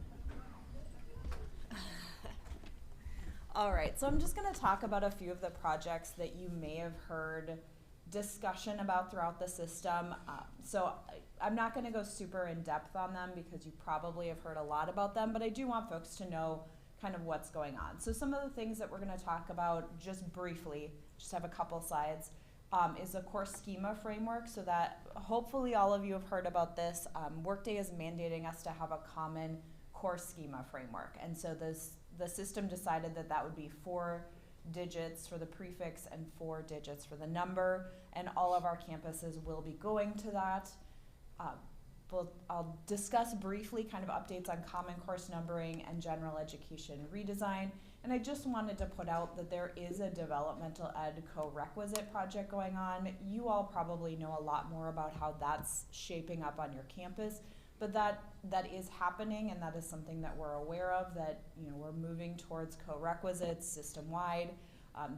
All right, so I'm just going to talk about a few of the projects that you may have heard discussion about throughout the system. So I'm not going to go super in depth on them because you probably have heard a lot about them, but I do want folks to know kind of what's going on. So some of the things that we're going to talk about just briefly, just have a couple slides, is a course schema framework, so that hopefully all of you have heard about this. Workday is mandating us to have a common course schema framework, and so the system decided that that would be 4 digits for the prefix and 4 digits for the number, and all of our campuses will be going to that. I'll discuss briefly kind of updates on Common Course numbering and general education redesign. And I just wanted to put out that there is a developmental ed co-requisite project going on. You all probably know a lot more about how that's shaping up on your campus, but that is happening, and that is something that we're aware of, that we're moving towards co-requisites system-wide.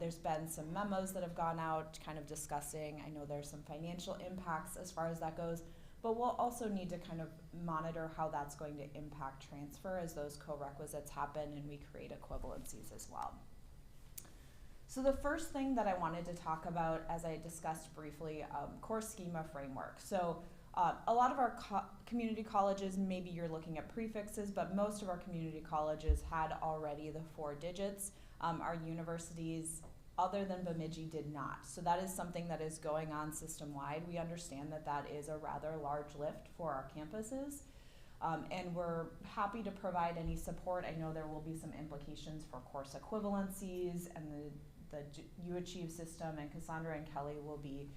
There's been some memos that have gone out kind of discussing, I know there's some financial impacts as far as that goes, but we'll also need to kind of monitor how that's going to impact transfer as those co-requisites happen and we create equivalencies as well. So the first thing that I wanted to talk about, as I discussed briefly, course schema framework. So a lot of our community colleges, maybe you're looking at prefixes, but most of our community colleges had already the 4 digits. Our universities, other than Bemidji, did not. So that is something that is going on system-wide. We understand that that is a rather large lift for our campuses. And we're happy to provide any support. I know there will be some implications for course equivalencies, and the UAchieve system, and Cassandra and Kelly will be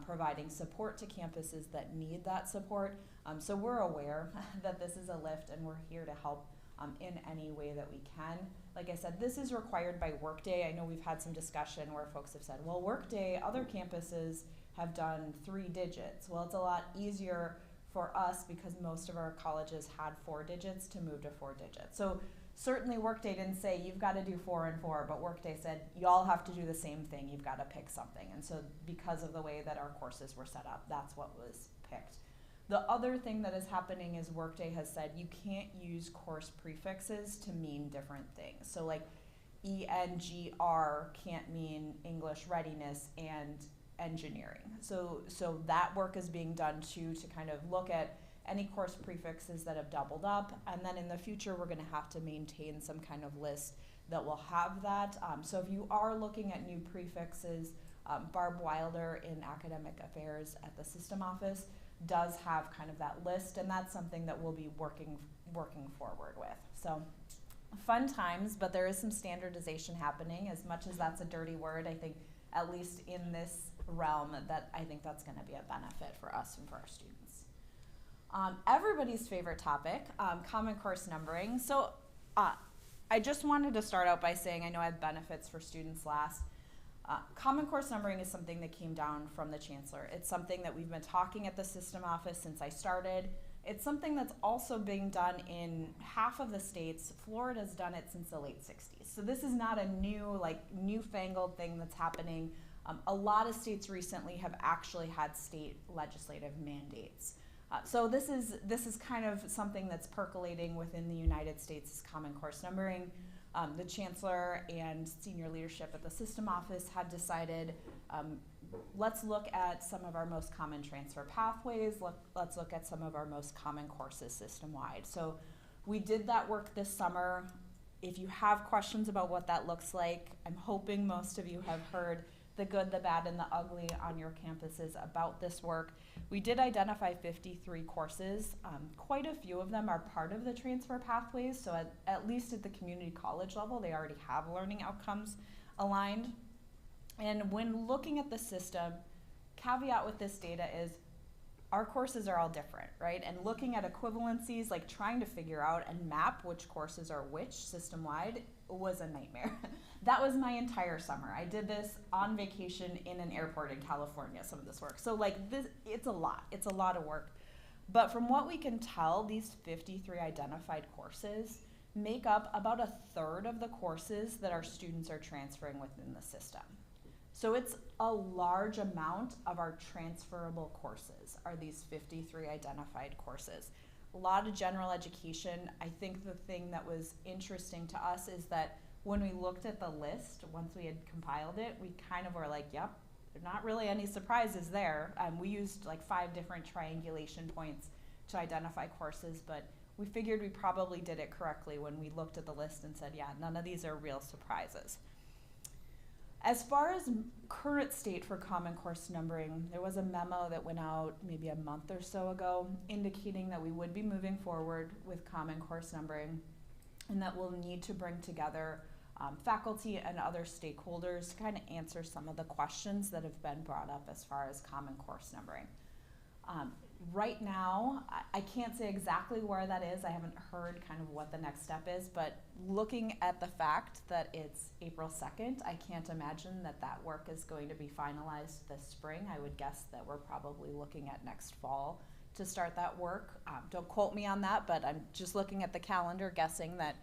providing support to campuses that need that support. So we're aware that this is a lift, and we're here to help in any way that we can. Like I said, this is required by Workday. I know we've had some discussion where folks have said, well, Workday, other campuses have done 3 digits. Well, it's a lot easier for us because most of our colleges had 4 digits to move to 4 digits. So certainly Workday didn't say you've got to do 4 and 4, but Workday said y'all have to do the same thing. You've got to pick something. And so because of the way that our courses were set up, that's what was picked. The other thing that is happening is Workday has said you can't use course prefixes to mean different things. So like ENGR can't mean English readiness and engineering. So that work is being done too, to kind of look at any course prefixes that have doubled up. And then in the future, we're going to have to maintain some kind of list that will have that. So if you are looking at new prefixes, Barb Wilder in Academic Affairs at the System Office does have kind of that list, and that's something that we'll be working forward with. So fun times, but there is some standardization happening. As much as that's a dirty word, I think at least in this realm that I think that's going to be a benefit for us and for our students. Everybody's favorite topic, Common Course numbering. So I just wanted to start out by saying, I know I have benefits for students last. Common Course numbering is something that came down from the Chancellor. It's something that we've been talking at the System Office since I started. It's something that's also being done in half of the states. Florida's done it since the late 60s. So this is not a newfangled thing that's happening. A lot of states recently have actually had state legislative mandates. So this is kind of something that's percolating within the United States, Common Course numbering. The Chancellor and senior leadership at the System Office had decided, let's look at some of our most common transfer pathways, let's look at some of our most common courses system-wide. So we did that work this summer. If you have questions about what that looks like, I'm hoping most of you have heard the good, the bad, and the ugly on your campuses about this work. We did identify 53 courses. Quite a few of them are part of the transfer pathways, so at least at the community college level, they already have learning outcomes aligned. And when looking at the system, caveat with this data is our courses are all different, right? And looking at equivalencies, like trying to figure out and map which courses are which system-wide was a nightmare. That was my entire summer. I did this on vacation in an airport in California, some of this work. So like this, it's a lot of work. But from what we can tell, these 53 identified courses make up about 1/3 of the courses that our students are transferring within the system. So it's a large amount of our transferable courses are these 53 identified courses. A lot of general education. I think the thing that was interesting to us is that when we looked at the list, once we had compiled it, we kind of were like, yep, there's not really any surprises there. We used like 5 different triangulation points to identify courses, but we figured we probably did it correctly when we looked at the list and said, yeah, none of these are real surprises. As far as current state for Common Course numbering, there was a memo that went out maybe a month or so ago indicating that we would be moving forward with Common Course numbering and that we'll need to bring together faculty and other stakeholders to kind of answer some of the questions that have been brought up as far as Common Course numbering. Right now, I can't say exactly where that is. I haven't heard kind of what the next step is, but looking at the fact that it's April 2nd, I can't imagine that that work is going to be finalized this spring. I would guess that we're probably looking at next fall to start that work. Don't quote me on that, but I'm just looking at the calendar, guessing that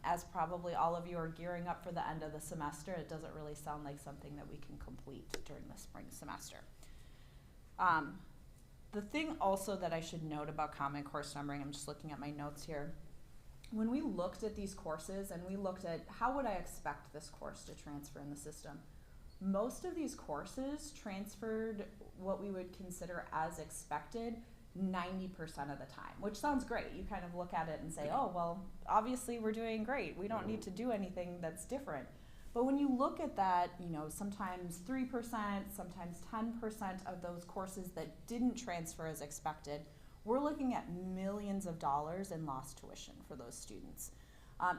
as probably all of you are gearing up for the end of the semester, it doesn't really sound like something that we can complete during the spring semester. The thing also that I should note about Common Course numbering, I'm just looking at my notes here. When we looked at these courses and we looked at how would I expect this course to transfer in the system, most of these courses transferred what we would consider as expected 90% of the time, which sounds great. You kind of look at it and say, oh, well, obviously we're doing great. We don't need to do anything that's different. But when you look at that, you know, sometimes 3%, sometimes 10% of those courses that didn't transfer as expected, we're looking at millions of dollars in lost tuition for those students.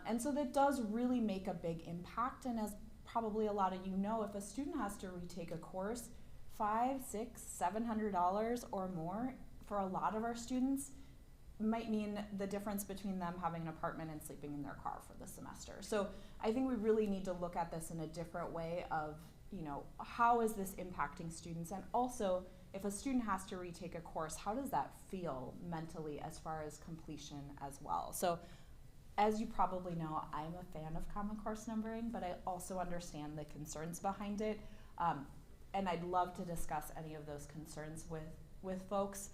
And so that does really make a big impact. And as probably a lot of you know, if a student has to retake a course, $500, $600, $700 or more for a lot of our students might mean the difference between them having an apartment and sleeping in their car for the semester. So I think we really need to look at this in a different way of, you know, how is this impacting students? And also, if a student has to retake a course, how does that feel mentally as far as completion as well? So as you probably know, I'm a fan of Common Course numbering, but I also understand the concerns behind it. And I'd love to discuss any of those concerns with folks.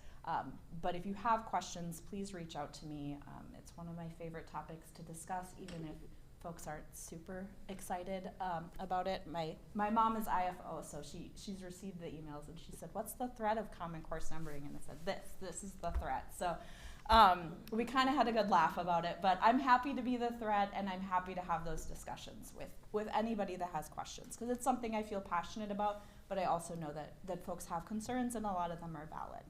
But if you have questions, please reach out to me. It's one of my favorite topics to discuss, even if folks aren't super excited about it. My mom is IFO, so she's received the emails, and she said, what's the threat of Common Course numbering? And I said, this is the threat. So we kind of had a good laugh about it, but I'm happy to be the threat, and I'm happy to have those discussions with anybody that has questions, because it's something I feel passionate about, but I also know that folks have concerns, and a lot of them are valid.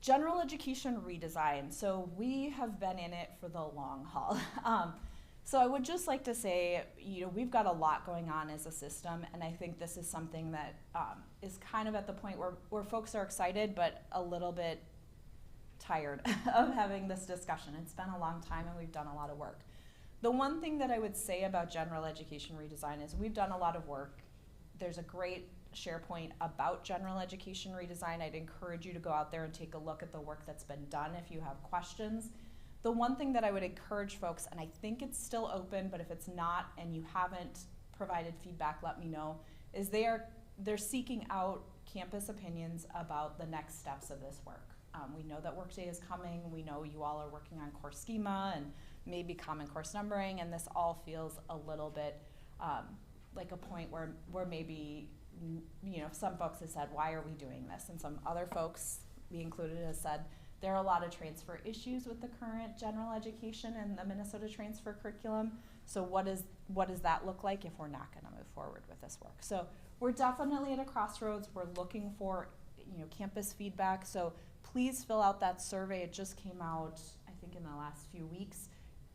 General education redesign. So we have been in it for the long haul. So I would just like to say, you know, we've got a lot going on as a system, and I think this is something that is kind of at the point where folks are excited, but a little bit tired of having this discussion. It's been a long time, and we've done a lot of work. The one thing that I would say about general education redesign is we've done a lot of work. There's a great SharePoint about general education redesign. I'd encourage you to go out there and take a look at the work that's been done if you have questions. The one thing that I would encourage folks, and I think it's still open, but if it's not and you haven't provided feedback, let me know, is they're seeking out campus opinions about the next steps of this work. We know that Workday is coming. We know you all are working on course schema and maybe Common Course numbering, and this all feels a little bit like a point where maybe, you know, some folks have said, why are we doing this? And some other folks, me included, has said, there are a lot of transfer issues with the current general education and the Minnesota transfer curriculum. So what does that look like if we're not going to move forward with this work? So we're definitely at a crossroads. We're looking for, you know, campus feedback. So please fill out that survey. It just came out, I think, in the last few weeks.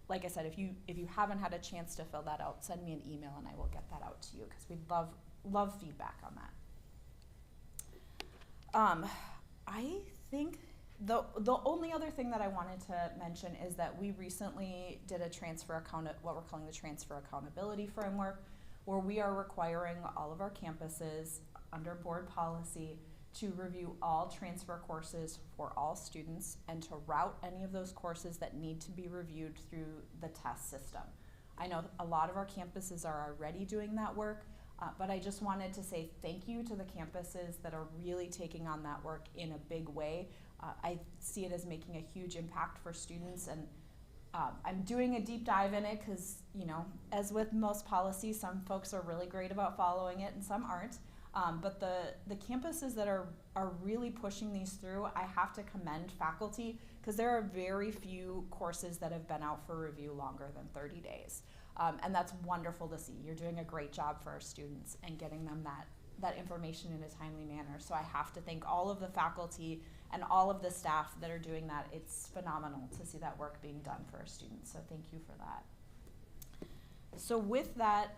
Like I said, if you haven't had a chance to fill that out, send me an email and I will get that out to you, because we'd love feedback on that. I think the only other thing that I wanted to mention is that we recently did what we're calling the transfer accountability framework, where we are requiring all of our campuses under board policy to review all transfer courses for all students and to route any of those courses that need to be reviewed through the test system. I know a lot of our campuses are already doing that work, but I just wanted to say thank you to the campuses that are really taking on that work in a big way. I see it as making a huge impact for students, and I'm doing a deep dive in it because, you know, as with most policies, some folks are really great about following it and some aren't. But the campuses that are really pushing these through, I have to commend faculty, because there are very few courses that have been out for review longer than 30 days. And that's wonderful to see. You're doing a great job for our students and getting them that information in a timely manner. So I have to thank all of the faculty and all of the staff that are doing that. It's phenomenal to see that work being done for our students. So thank you for that. So with that,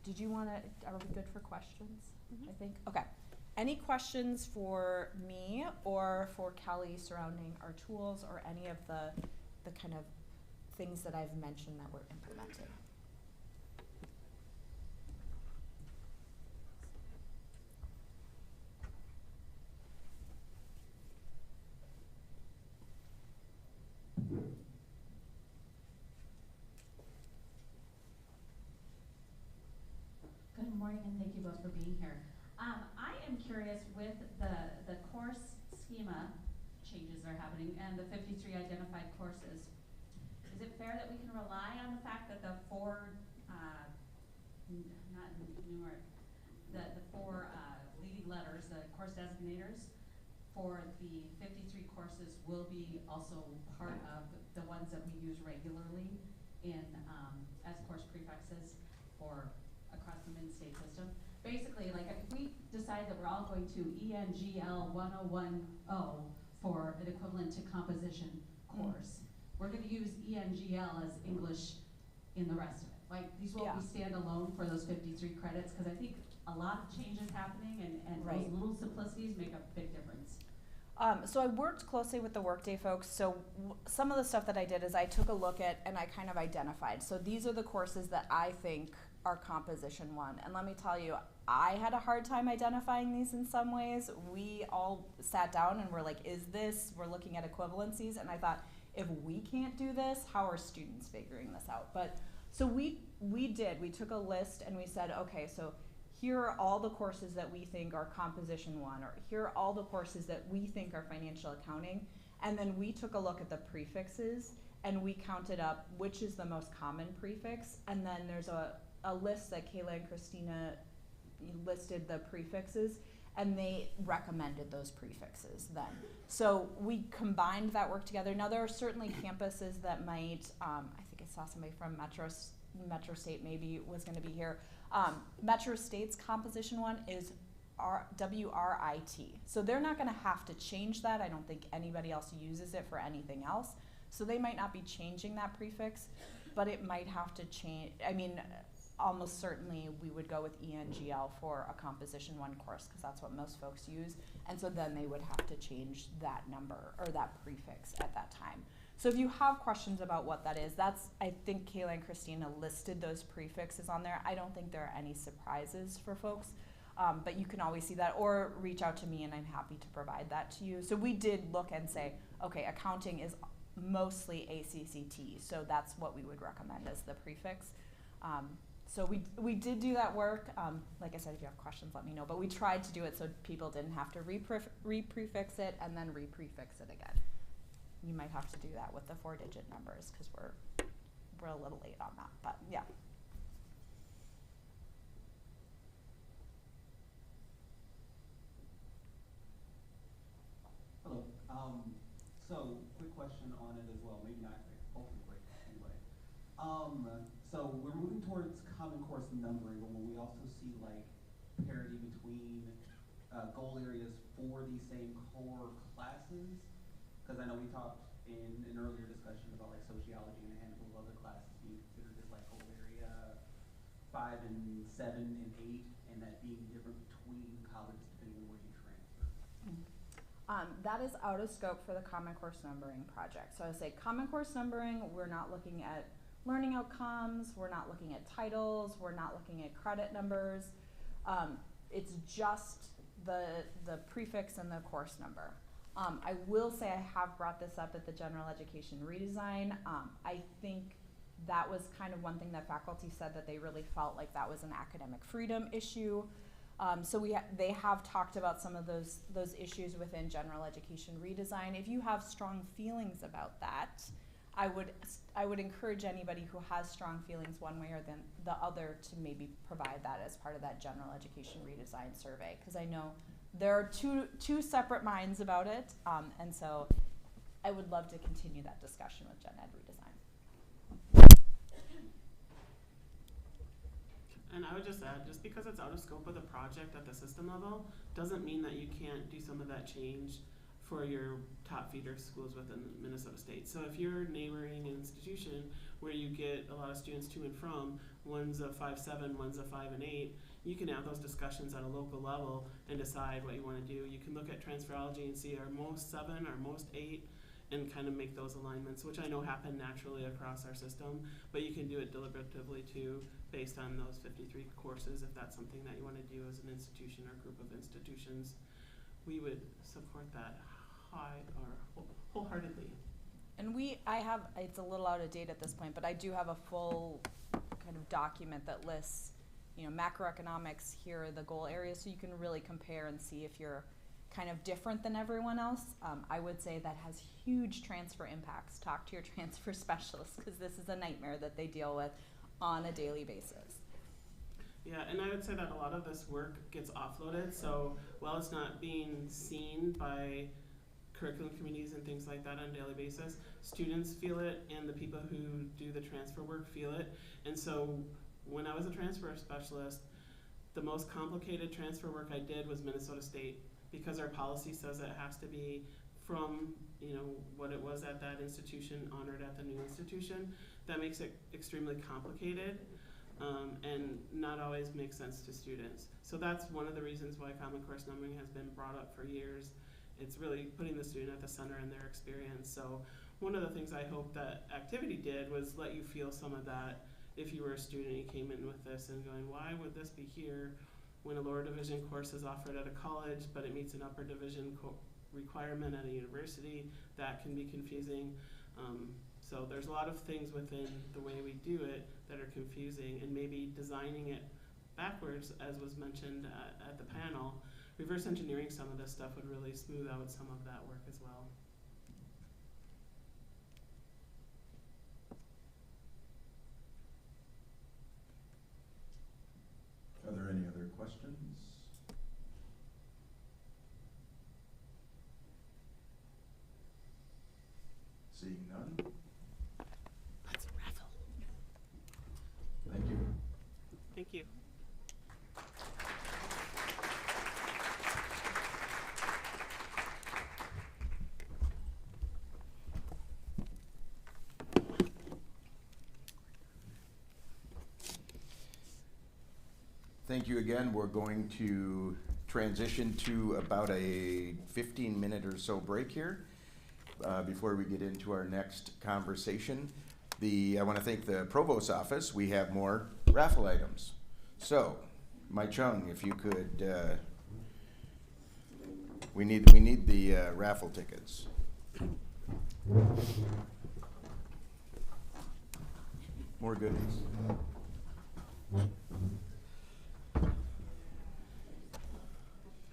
did you want to, are we good for questions? Mhm. I think, okay. Any questions for me or for Kelly surrounding our tools or any of the kind of things that I've mentioned that we're implementing? Good morning, and thank you both for being here. I am curious with the course schema changes that are happening and the 53 identified courses. Is it fair that we can rely on the fact that the four, not numeric, the four leading letters, the course designators for the 53 courses will be also part of the ones that we use regularly in as course prefixes for across the mid-state system? Basically, like if we decide that we're all going to ENGL 1010 for an equivalent to composition course, we're going to use ENGL as English in the rest of it. Like these won't be standalone for those 53 credits because I think a lot of changes happening and Right. those little simplicities make a big difference. So I worked closely with the Workday folks. So some of the stuff that I did is I took a look at and I kind of identified. So these are the courses that I think are Composition 1. And let me tell you, I had a hard time identifying these in some ways. We all sat down and were like, we're looking at equivalencies. And I thought, if we can't do this, how are students figuring this out? But so we took a list and we said, okay, so here are all the courses that we think are Composition 1, or here are all the courses that we think are financial accounting. And then we took a look at the prefixes and we counted up which is the most common prefix. And then there's a list that Kayla and Christina listed the prefixes, and they recommended those prefixes then. So we combined that work together. Now there are certainly campuses that might, I think I saw somebody from Metro State maybe was going to be here. Metro State's Composition 1 is WRIT. So they're not going to have to change that. I don't think anybody else uses it for anything else. So they might not be changing that prefix, but it might have to change. I mean, almost certainly we would go with ENGL for a Composition 1 course because that's what most folks use. And so then they would have to change that number or that prefix at that time. So if you have questions about what that is, I think Kayla and Christina listed those prefixes on there. I don't think there are any surprises for folks, but you can always see that or reach out to me and I'm happy to provide that to you. So we did look and say, okay, accounting is mostly ACCT, so that's what we would recommend as the prefix. So we did do that work. Like I said, if you have questions, let me know. But we tried to do it so people didn't have to re-prefix it and then re-prefix it again. You might have to do that with the 4-digit numbers because we're a little late on that. But yeah. Hello. So quick question on it as well. Maybe not hopefully quick anyway. So we're moving towards common course numbering, but when we also see like parity between goal areas for these same core classes, because I know we talked in an earlier discussion about like sociology and a handful of other classes being considered as like goal area 5 and 7 and 8, and that being different between colleges depending on where you transfer. That is out of scope for the Common Course Numbering project. So I say Common Course Numbering, we're not looking at learning outcomes, we're not looking at titles, we're not looking at credit numbers. It's just the prefix and the course number. I will say I have brought this up at the general education redesign. I think that was kind of one thing that faculty said that they really felt like that was an academic freedom issue. So they have talked about some of those issues within general education redesign. If you have strong feelings about that, I would encourage anybody who has strong feelings one way or the other to maybe provide that as part of that general education redesign survey, because I know there are two separate minds about it, and so I would love to continue that discussion with Gen Ed redesign. And I would just add, just because it's out of scope of the project at the system level, doesn't mean that you can't do some of that change for your top feeder schools within Minnesota State. So if you're neighboring an institution where you get a lot of students to and from, one's a 5.7, one's a 5 and 8, you can have those discussions at a local level and decide what you want to do. You can look at transferology and see are most 7, are most 8, and kind of make those alignments, which I know happen naturally across our system, but you can do it deliberatively too, based on those 53 courses, if that's something that you want to do as an institution or group of institutions. We would support that wholeheartedly. And it's a little out of date at this point, but I do have a full kind of document that lists, macroeconomics, here are the goal areas, so you can really compare and see if you're kind of different than everyone else. I would say that has huge transfer impacts. Talk to your transfer specialist, because this is a nightmare that they deal with on a daily basis. Yeah, and I would say that a lot of this work gets offloaded, so while it's not being seen by curriculum committees and things like that on a daily basis, students feel it and the people who do the transfer work feel it. And so when I was a transfer specialist, the most complicated transfer work I did was Minnesota State, because our policy says it has to be from what it was at that institution honored at the new institution. That makes it extremely complicated and not always makes sense to students. So that's one of the reasons why Common Course numbering has been brought up for years. It's really putting the student at the center in their experience. So one of the things I hope that activity did was let you feel some of that. If you were a student, you came in with this and going, why would this be here when a lower division course is offered at a college, but it meets an upper division requirement at a university? That can be confusing. So there's a lot of things within the way we do it that are confusing, and maybe designing it backwards, as was mentioned at the panel, reverse engineering some of this stuff would really smooth out some of that work as well. Are there any other questions? Seeing none. Let's raffle. Thank you. Thank you. Thank you again. We're going to transition to about a 15-minute or so break here before we get into our next conversation. I want to thank the Provost's office. We have more raffle items. So, Mai Chung, if you could, we need the raffle tickets. More goodies.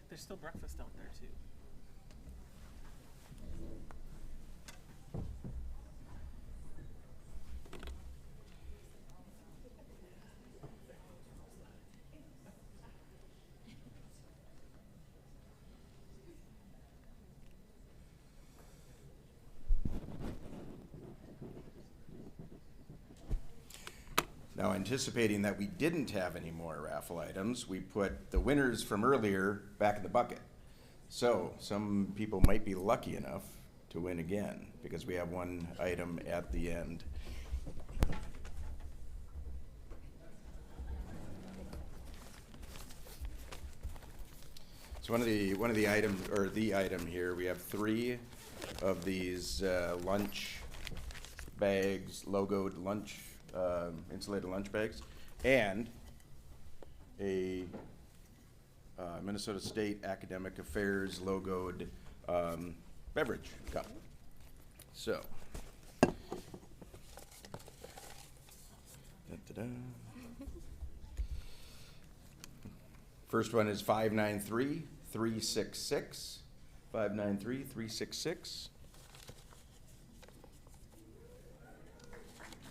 There's still breakfast out there too. Now, anticipating that we didn't have any more raffle items, we put the winners from earlier back in the bucket. So some people might be lucky enough to win again, because we have one item at the end. So one of the items, or the item here, we have 3 of these lunch bags, logoed lunch, insulated lunch bags, and a Minnesota State Academic Affairs logoed beverage cup. So, da-da-da. First one is 593-366. 593-366.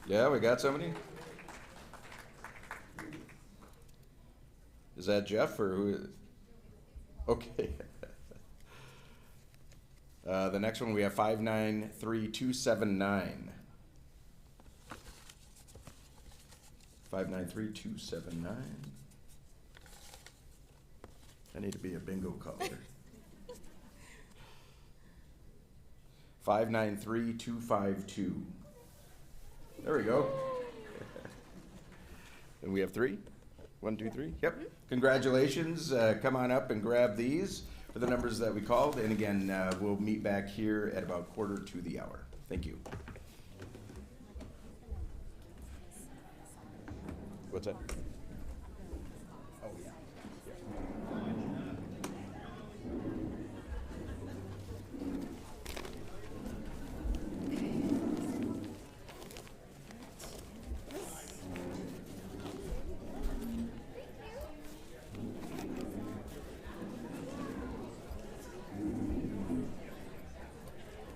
Yeah, we got somebody? Is that Jeff or who? Okay. The next one we have 593-279. 593-279. I need to be a bingo caller. 593252. There we go. And we have 3? 1, 2, 3? Yep. Congratulations. Come on up and grab these for the numbers that we called. And again, we'll meet back here at about 1:45. Thank you. What's that? Oh, yeah.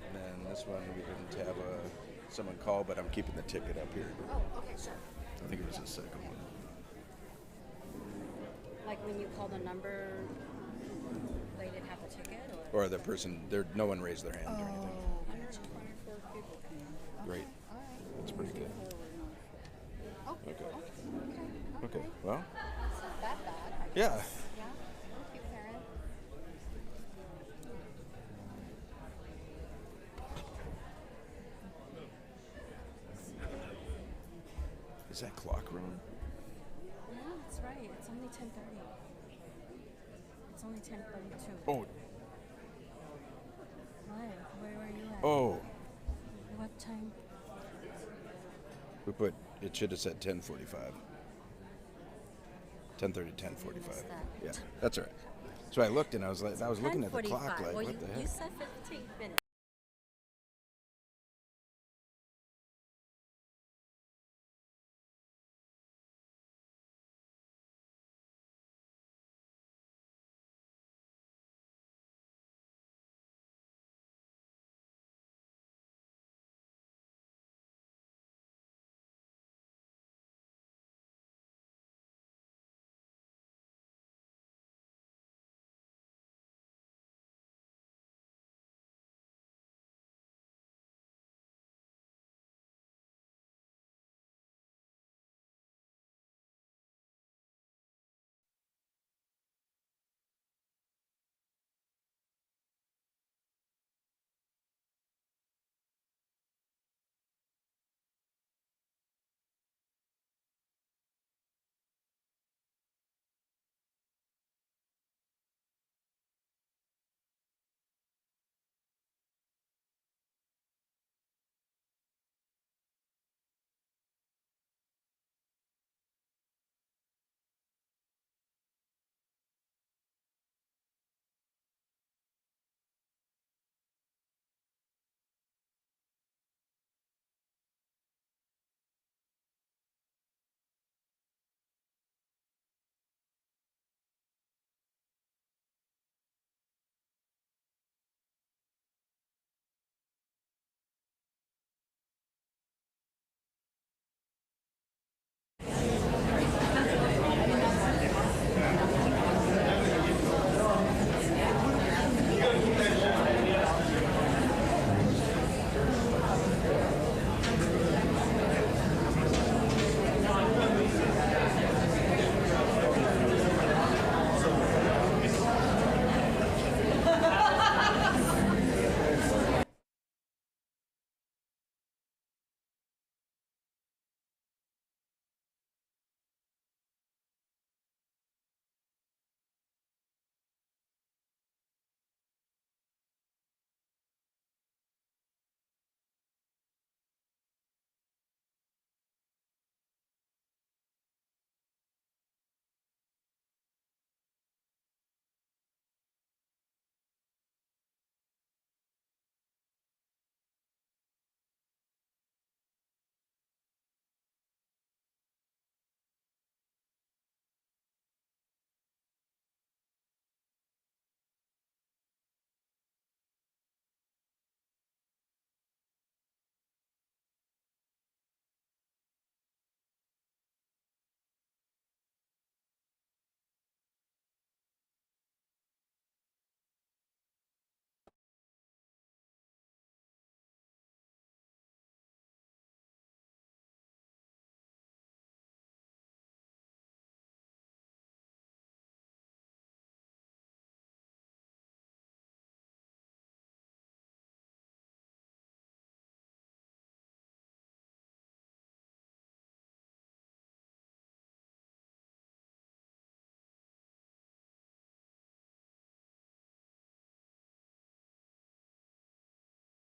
And then this one, we didn't have someone call, but I'm keeping the ticket up here. Oh, okay, sure. I think it was the second one. Like when you called a number, they didn't have the ticket, or? Or the person, no one raised their hand or anything. 124 people came. Great. All right. That's pretty good. Okay. Okay. Okay. Okay, well, It's not that bad. I yeah. guess. Yeah. Thank you, Karen. Is that clock wrong? No, that's right. It's only 10:30. It's only 10:42. Oh, Why? Where were you at? oh. What time? It should have said 10:45. 10:30, 10:45. missed that. Yeah, that's all right. So I looked and I was looking at the clock 10:45. like, Well, what the you heck? said 15 minutes.